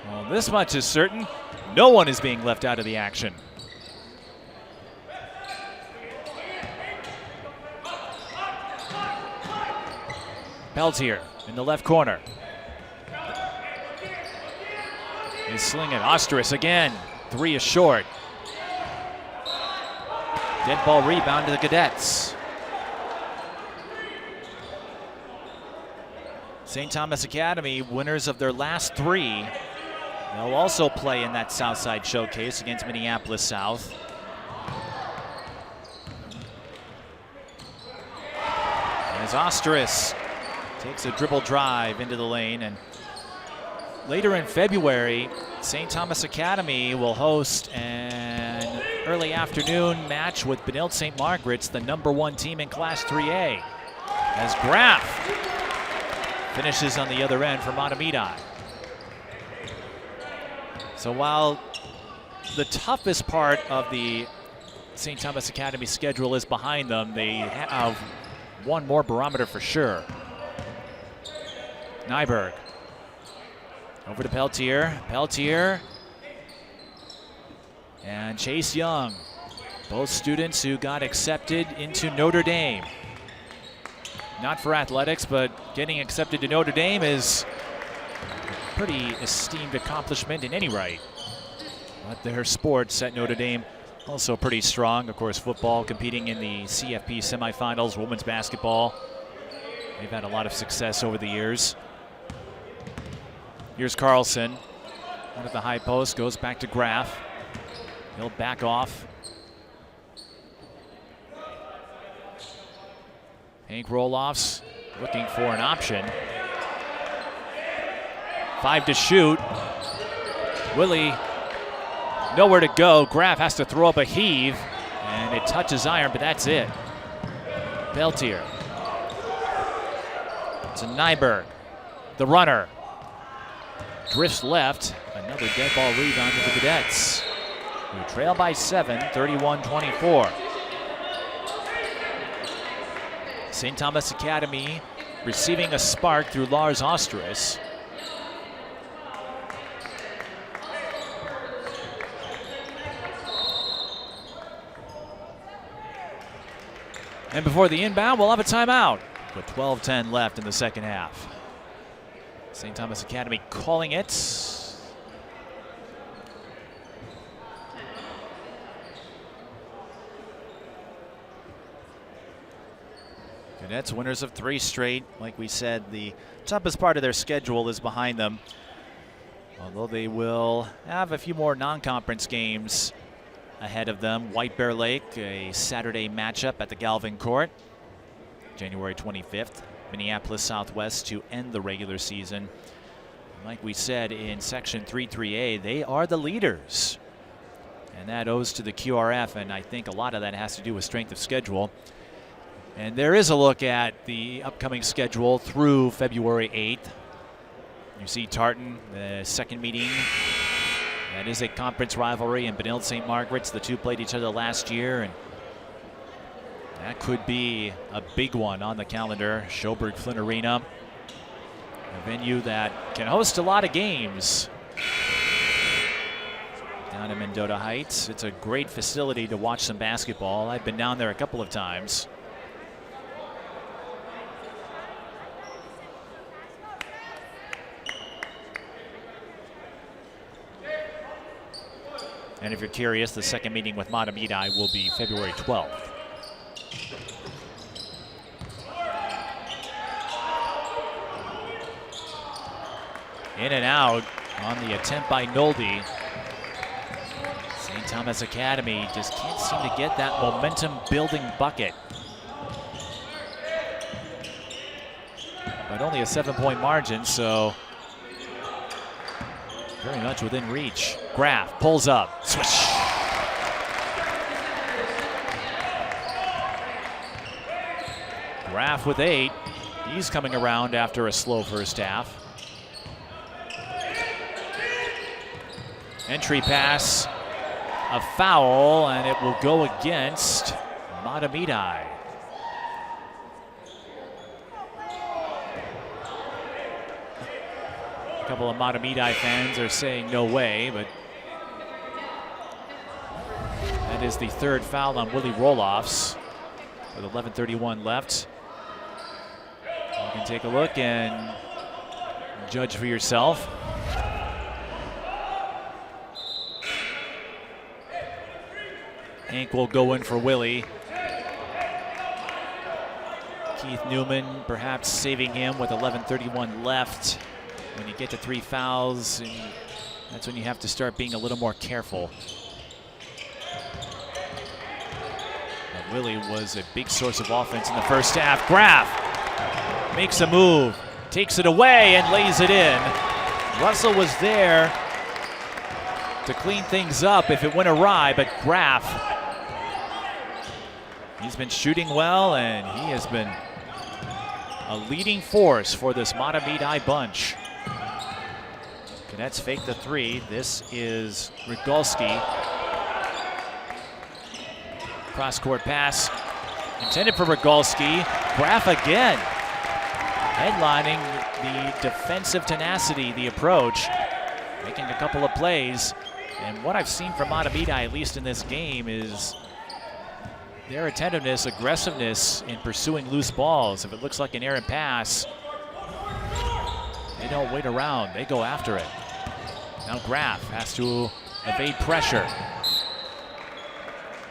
Well, this much is certain. No one is being left out of the action. Peltier in the left corner. He's slinging. Alstris again. 3 is short. Dead ball rebound to the Cadets. St. Thomas Academy, winners of their last 3. They'll also play in that Southside Showcase against Minneapolis South. As Alstris takes a dribble drive into the lane, and later in February, St. Thomas Academy will host an early afternoon match with Benilde St. Margaret's, the #1 team in Class 3A, as Graff finishes on the other end for Mahtomedi. So while the toughest part of the St. Thomas Academy schedule is behind them, they have one more barometer for sure. Nyberg over to Peltier. Peltier and Chase Young, both students who got accepted into Notre Dame. Not for athletics, but getting accepted to Notre Dame is a pretty esteemed accomplishment in any right. But their sports at Notre Dame also pretty strong. Of course, football competing in the CFP semifinals, women's basketball. They've had a lot of success over the years. Here's Carlson out at the high post, goes back to Graff. He'll back off. Hank Roloffs looking for an option. 5 to shoot. Willie nowhere to go. Graff has to throw up a heave, and it touches iron, but that's it. Beltier to Nyberg, the runner. Drifts left. Another dead ball rebound to the Cadets, who trail by 7, 31-24. St. Thomas Academy receiving a spark through Lars Ostris. And before the inbound, we'll have a timeout with 12:10 left in the second half. St. Thomas Academy calling it. Cadets winners of 3 straight. Like we said, the toughest part of their schedule is behind them. Although they will have a few more non-conference games ahead of them. White Bear Lake, a Saturday matchup at the Galvin Court, January 25th. Minneapolis Southwest to end the regular season. Like we said in Section 3-3A, they are the leaders. And that owes to the QRF, and I think a lot of that has to do with strength of schedule. And there is a look at the upcoming schedule through February 8th. You see Tartan, the second meeting. That is a conference rivalry, and Benilde St. Margaret's. The two played each other last year, and that could be a big one on the calendar. Schoberg Flynn Arena, a venue that can host a lot of games down in Mendota Heights. It's a great facility to watch some basketball. I've been down there a couple of times. And if you're curious, the second meeting with Mahtomedi will be February 12th. In and out on the attempt by Nolde. St. Thomas Academy just can't seem to get that momentum-building bucket. But only a 7-point margin, so very much within reach. Graff pulls up, swish. Graff with 8. He's coming around after a slow first half. Entry pass, a foul, and it will go against Mahtomedi. A couple of Mahtomedi fans are saying no way, but that is the third foul on Willie Roloffs with 11:31 left. You can take a look and judge for yourself. Hank will go in for Willie. Keith Newman perhaps saving him with 11:31 left. When you get to 3 fouls, and that's when you have to start being a little more careful. But Willie was a big source of offense in the first half. Graff makes a move, takes it away, and lays it in. Russell was there to clean things up if it went awry, but Graff, he's been shooting well, and he has been a leading force for this Mahtomedi bunch. Cadets fake the 3. This is Rigolski. Cross-court pass intended for Rigolski. Graff again, headlining the defensive tenacity, the approach, making a couple of plays. And what I've seen from Mahtomedi, at least in this game, is their attentiveness, aggressiveness in pursuing loose balls. If it looks like an errant pass, they don't wait around. They go after it. Now Graff has to evade pressure.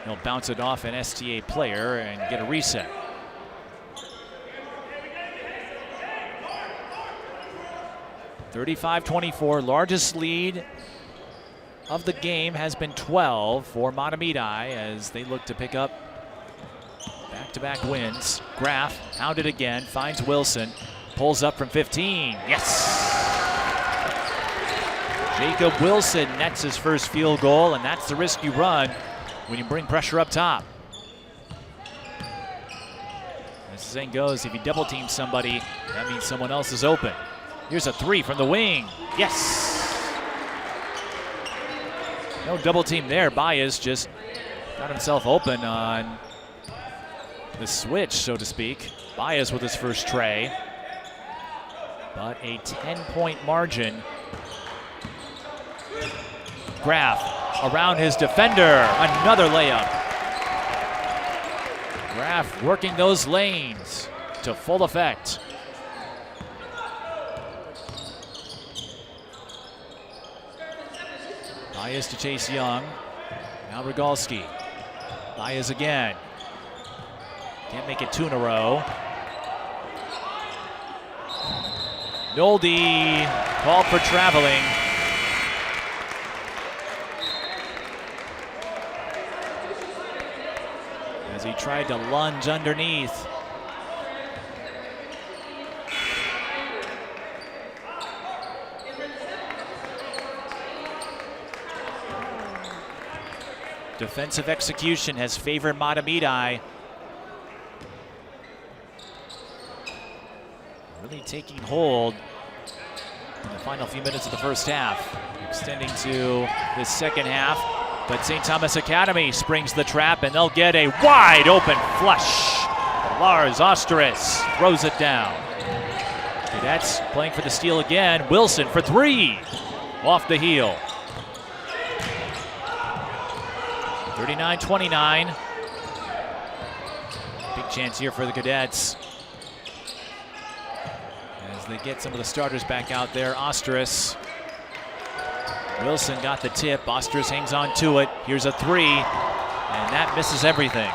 He'll bounce it off an STA player and get a reset. (35-24), largest lead of the game has been 12 for Mahtomedi as they look to pick up back-to-back wins. Graff hounded again, finds Wilson, pulls up from 15. Yes! Jacob Wilson nets his first field goal, and that's the risk you run when you bring pressure up top. As the saying goes, if you double team somebody, that means someone else is open. Here's a three from the wing. Yes! No double team there. Baez just got himself open on the switch, so to speak. Baez with his first tray. But a 10-point margin. Graf around his defender. Another layup. Graf working those lanes to full effect. Baez to Chase Young. Now Rogalski. Baez again. Can't make it two in a row. Nolde called for traveling. As he tried to lunge underneath. Defensive execution has favored Mahtomedi. Really taking hold in the final few minutes of the first half. Extending to the second half. But St. Thomas Academy springs the trap, and they'll get a wide open flush. Lars Osteris throws it down. Cadets playing for the steal again. Wilson for three. Off the heel. 39-29. Big chance here for the Cadets. As they get some of the starters back out there. Osteris. Wilson got the tip. Osteris hangs on to it. Here's a three. And that misses everything.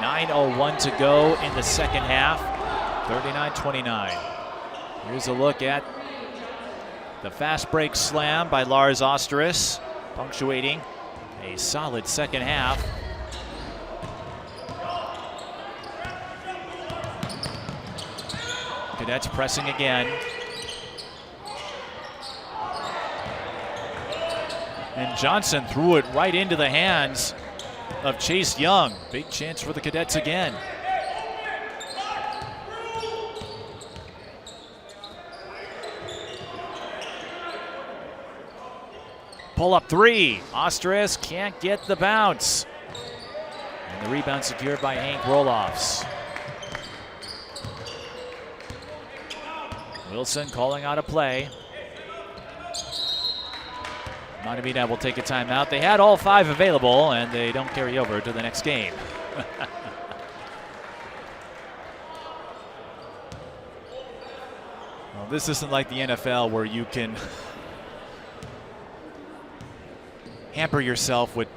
9:01 to go in the second half. 39-29. Here's a look at the fast break slam by Lars Osteris, punctuating a solid second half. Cadets pressing again. And Johnson threw it right into the hands of Chase Young. Big chance for the Cadets again. Pull up three. Osteris can't get the bounce. And the rebound secured by Hank Roloffs. Wilson calling out a play. Mahtomedi will take a timeout. They had all five available, and they don't carry over to the next game. Well, this isn't like the NFL where you can hamper yourself with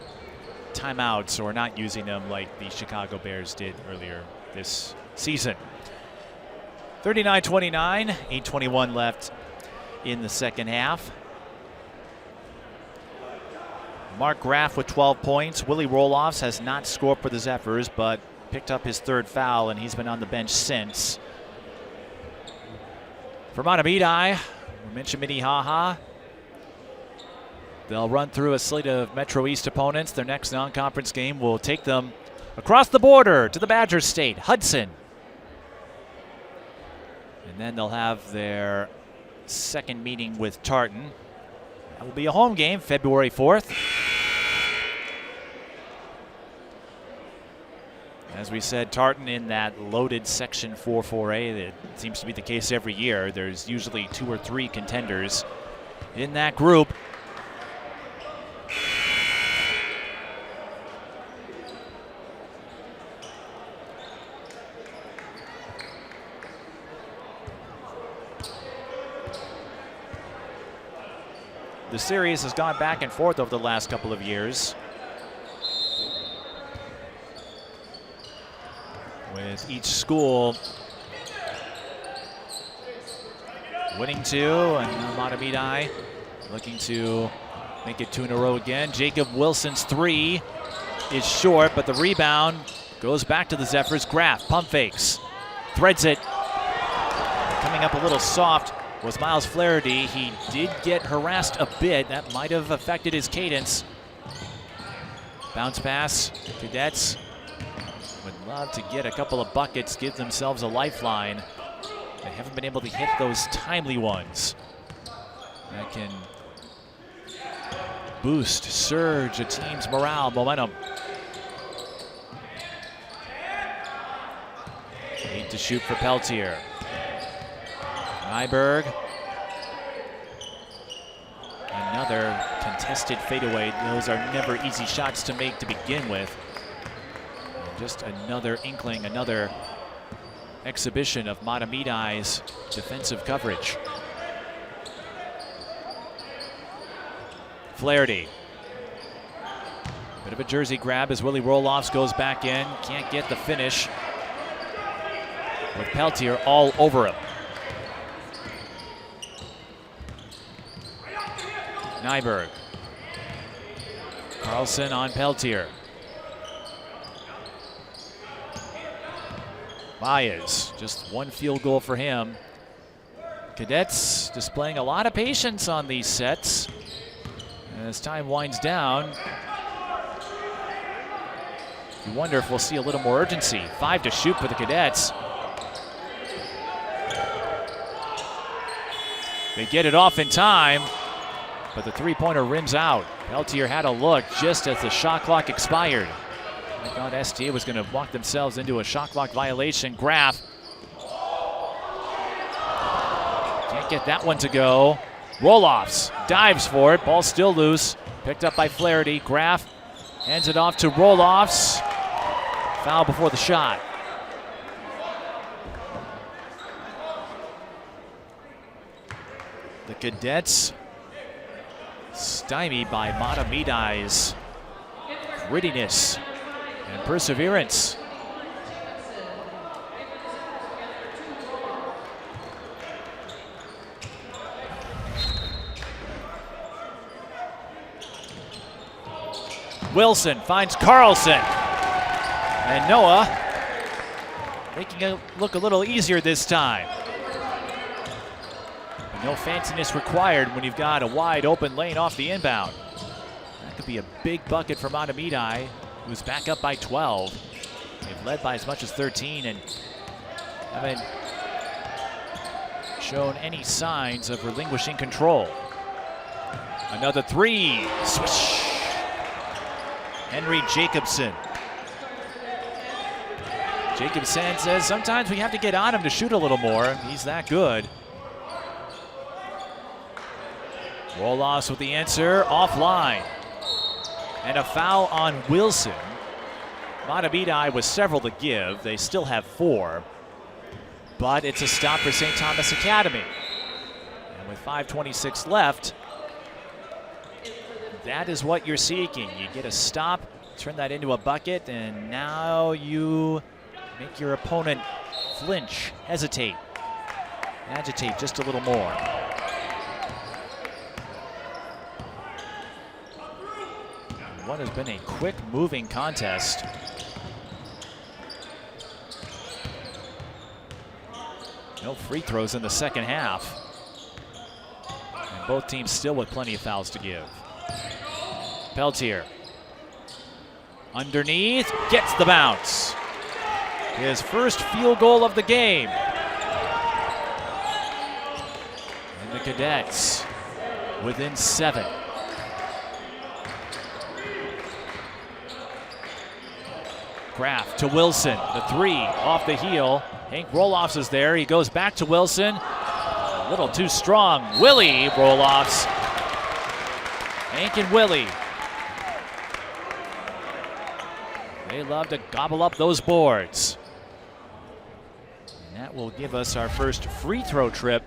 timeouts or not using them like the Chicago Bears did earlier this season. 39-29, 8:21 left in the second half. Mark Graf with 12 points. Willie Roloffs has not scored for the Zephyrs, but picked up his third foul, and he's been on the bench since. For Mahtomedi, we mentioned Minnehaha. They'll run through a slate of Metro East opponents. Their next non-conference game will take them across the border to the Badger State, Hudson. And then they'll have their second meeting with Tartan. That will be a home game, February 4th. As we said, Tartan in that loaded Section 4-4A. That seems to be the case every year. There's usually 2 or 3 contenders in that group. The series has gone back and forth over the last couple of years, with each school winning 2, and Mahtomedi looking to make it 2 in a row again. Jacob Wilson's 3 is short, but the rebound goes back to the Zephyrs. Graf pump fakes, threads it. coming up a little soft was Miles Flaherty. He did get harassed a bit. That might have affected his cadence. Bounce pass. Cadets would love to get a couple of buckets, give themselves a lifeline. They haven't been able to hit those timely ones. That can boost, surge a team's morale, momentum. 8 to shoot for Peltier. Nyberg. Another contested fadeaway. Those are never easy shots to make to begin with. And just another inkling, another exhibition of Mahtomedi's defensive coverage. Flaherty. Bit of a jersey grab as Willie Roloffs goes back in. Can't get the finish with Peltier all over him. Nyberg. Carlson on Peltier. Baez, just one field goal for him. Cadets displaying a lot of patience on these sets. As time winds down, you wonder if we'll see a little more urgency. 5 to shoot for the Cadets. They get it off in time, but the three-pointer rims out. Peltier had a look just as the shot clock expired. I thought STA was going to walk themselves into a shot clock violation. Graff can't get that one to go. Roloffs dives for it. Ball still loose. Picked up by Flaherty. Graff hands it off to Roloffs. Foul before the shot. The Cadets stymied by Mahtomedi's grittiness and perseverance. Wilson finds Carlson. And Noah making it look a little easier this time. But no fanciness required when you've got a wide open lane off the inbound. That could be a big bucket for Mahtomedi, who's back up by 12. They've led by as much as 13 and haven't shown any signs of relinquishing control. Another three. Swish. Henry Jacobson. Jacobson says sometimes we have to get on him to shoot a little more. He's that good. Roloffs with the answer, offline. And a foul on Wilson. Mahtomedi with several to give. They still have 4. But it's a stop for St. Thomas Academy. And with 5:26 left, that is what you're seeking. You get a stop, turn that into a bucket, and now you make your opponent flinch, hesitate, agitate just a little more. What has been a quick moving contest. No free throws in the second half. And both teams still with plenty of fouls to give. Peltier. Underneath, gets the bounce. His first field goal of the game. And the Cadets within 7. Graff to Wilson, the 3 off the heel. Hank Roloffs is there, he goes back to Wilson. A little too strong, Willie Roloffs. Hank and Willie. They love to gobble up those boards. And that will give us our first free throw trip.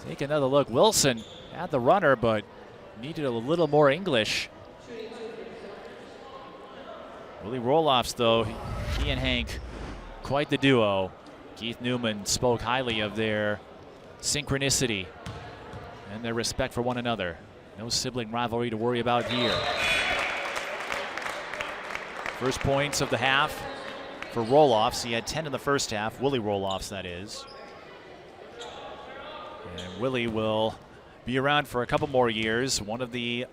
Take another look. Wilson had the runner, but needed a little more English. Willie Roloffs, though, he and Hank, quite the duo. Keith Newman spoke highly of their synchronicity and their respect for one another. No sibling rivalry to worry about here. First points of the half for Roloffs. He had 10 in the first half. Willie Roloffs, that is. And Willie will be around for a couple more years. One of the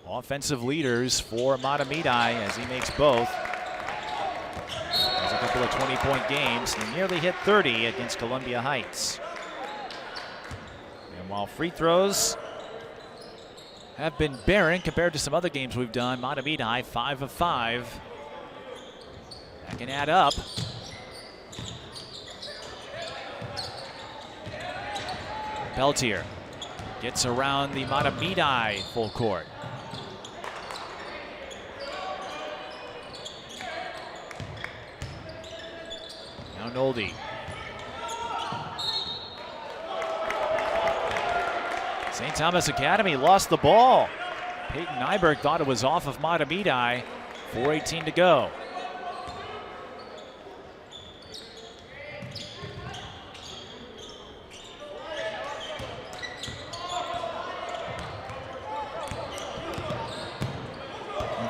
offensive leaders for Mahtomedi as he makes both. Has a couple of 20-point games. He nearly hit 30 against Columbia Heights. And while free throws have been barren compared to some other games we've done, Mahtomedi 5 of 5. That can add up. Peltier gets around the Mahtomedi full court. Now Nolde. St. Thomas Academy lost the ball. Peyton Nyberg thought it was off of Mahtomedi. 4:18 to go.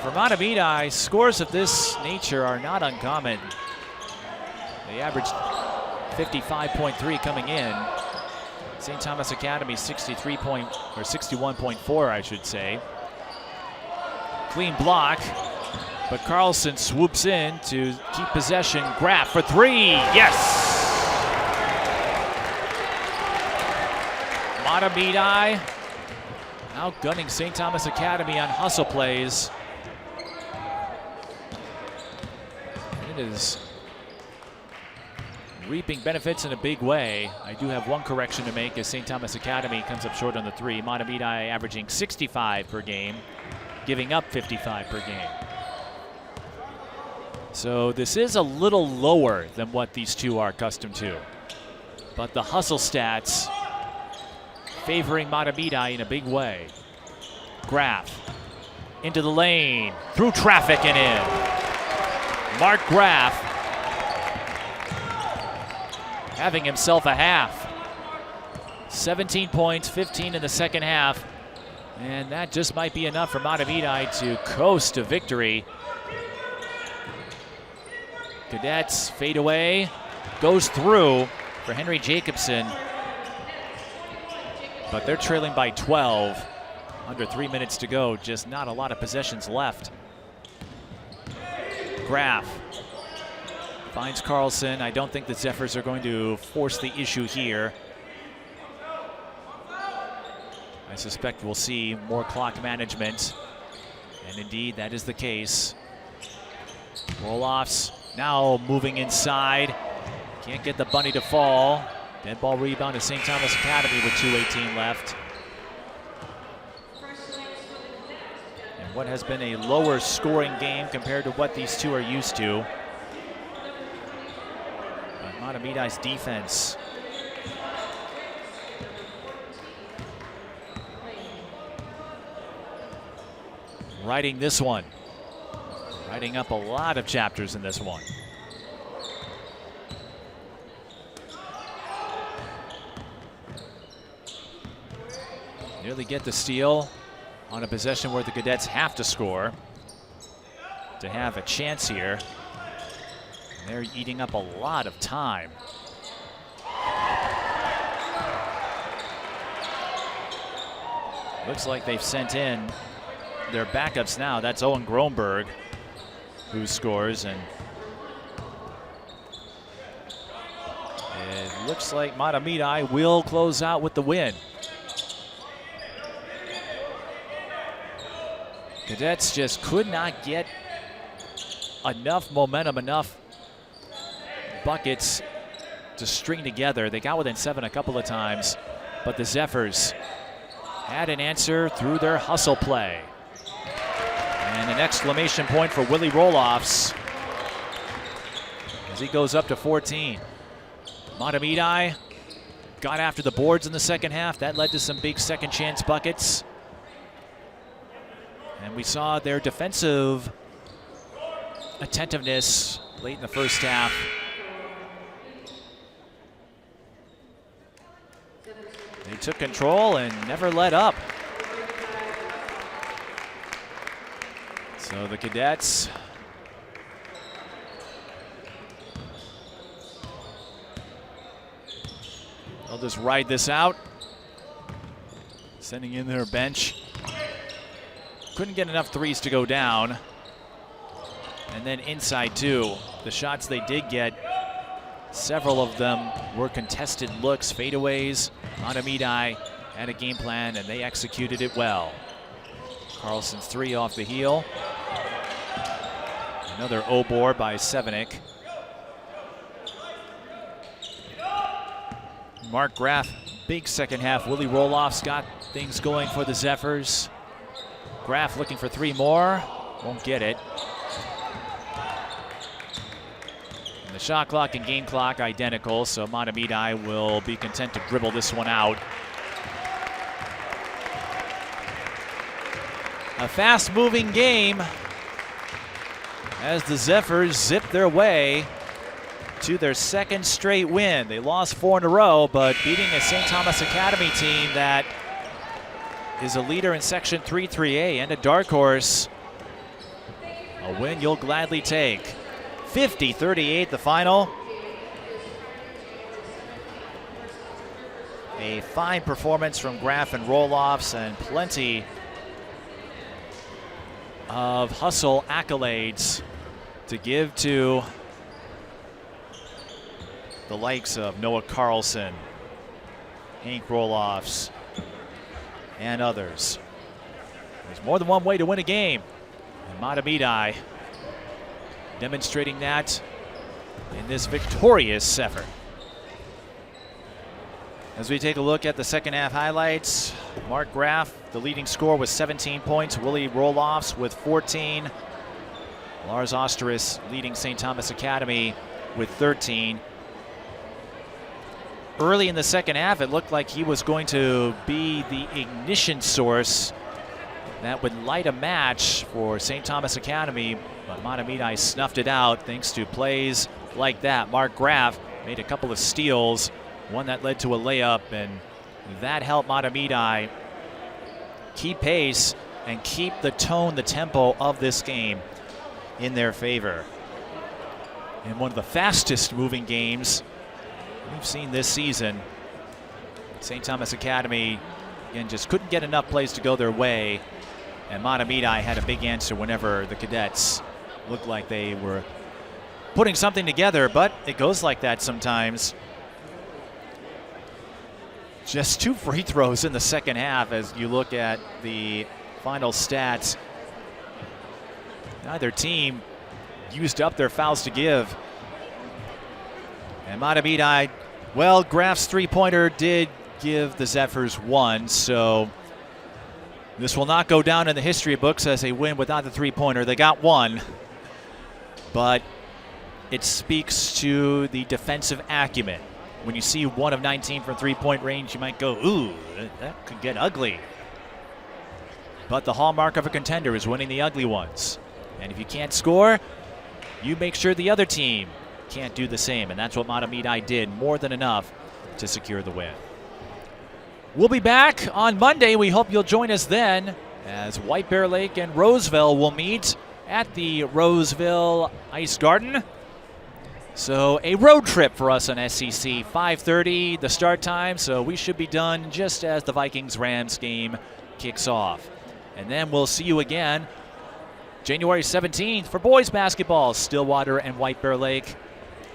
For Mahtomedi, scores of this nature are not uncommon. They averaged 55.3 coming in. St. Thomas Academy 61.4, I should say. Clean block, but Carlson swoops in to keep possession. Graff for three, yes! Mahtomedi outgunning St. Thomas Academy on hustle plays. It is reaping benefits in a big way. I do have one correction to make as St. Thomas Academy comes up short on the three. Mahtomedi averaging 65 per game, giving up 55 per game. So this is a little lower than what these two are accustomed to. But the hustle stats favoring Mahtomedi in a big way. Graff into the lane, through traffic and in. Mark Graff having himself a half. 17 points, 15 in the second half. And that just might be enough for Mahtomedi to coast to victory. Cadets fade away, goes through for Henry Jacobson. But they're trailing by 12. Under 3 minutes to go, just not a lot of possessions left. Graff finds Carlson. I don't think the Zephyrs are going to force the issue here. I suspect we'll see more clock management. And indeed, that is the case. Roll-offs now moving inside. Can't get the bunny to fall. Dead ball rebound to St. Thomas Academy with 2:18 left. And what has been a lower scoring game compared to what these two are used to. But Mahtomedi's defense writing this one. Writing up a lot of chapters in this one. Nearly get the steal on a possession where the Cadets have to score to have a chance here. And they're eating up a lot of time. Looks like they've sent in their backups now. That's Owen Gromberg who scores, and it looks like Mahtomedi will close out with the win. Cadets just could not get enough momentum, enough buckets to string together. They got within 7 a couple of times, but the Zephyrs had an answer through their hustle play. And an exclamation point for Willie Roloffs as he goes up to 14. Mahtomedi got after the boards in the second half. That led to some big second chance buckets. And we saw their defensive attentiveness late in the first half. They took control and never let up. So the Cadets they'll just ride this out. sending in their bench. Couldn't get enough threes to go down. And then inside too. The shots they did get, several of them were contested looks, fadeaways. Mahtomedi had a game plan and they executed it well. Carlson's three off the heel. Another O-board by Sevenik. Mark Graff, big second half. Willie Roloff's got things going for the Zephyrs. Graff looking for three more, won't get it. And the shot clock and game clock identical, so Mahtomedi will be content to dribble this one out. A fast-moving game as the Zephyrs zip their way to their second straight win. They lost 4 in a row, but beating a St. Thomas Academy team that is a leader in Section 3-3A and a dark horse. A win you'll gladly take. 50-38 the final. A fine performance from Graff and Roloffs and plenty of hustle accolades to give to the likes of Noah Carlson, Hank Roloffs, and others. There's more than one way to win a game, and Mahtomedi demonstrating that in this victorious effort. As we take a look at the second half highlights, Mark Graff, the leading scorer with 17 points, Willie Roloffs with 14, Lars Osteris leading St. Thomas Academy with 13. Early in the second half, it looked like he was going to be the ignition source that would light a match for St. Thomas Academy, but Mahtomedi snuffed it out thanks to plays like that. Mark Graff made a couple of steals, one that led to a layup, and that helped Mahtomedi keep pace and keep the tone, the tempo of this game in their favor. In one of the fastest moving games we've seen this season, St. Thomas Academy, again, just couldn't get enough plays to go their way, and Mahtomedi had a big answer whenever the Cadets looked like they were putting something together, but it goes like that sometimes. Just 2 free throws in the second half as you look at the final stats. Neither team used up their fouls to give. And Mahtomedi, well, Graff's three-pointer did give the Zephyrs 1, so this will not go down in the history books as a win without the three-pointer. They got 1, but it speaks to the defensive acumen. When you see 1 of 19 from three-point range, you might go, ooh, that could get ugly. But the hallmark of a contender is winning the ugly ones. And if you can't score, you make sure the other team can't do the same. And that's what Mahtomedi did, more than enough to secure the win. We'll be back on Monday. We hope you'll join us then as White Bear Lake and Roseville will meet at the Roseville Ice Garden. So a road trip for us on SCC, 5:30 the start time, so we should be done just as the Vikings-Rams game kicks off. And then we'll see you again January 17th for boys basketball, Stillwater and White Bear Lake.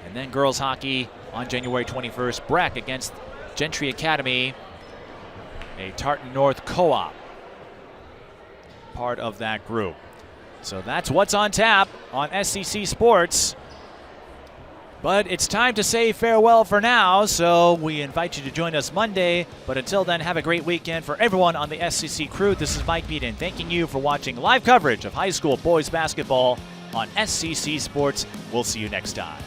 And then girls hockey on January 21st, Breck against Gentry Academy, a Tartan North co-op, part of that group. So that's what's on tap on SCC Sports. But it's time to say farewell for now, so we invite you to join us Monday. But until then, have a great weekend. For everyone on the SCC crew, this is Mike Beaton thanking you for watching live coverage of high school boys basketball on SCC Sports. We'll see you next time.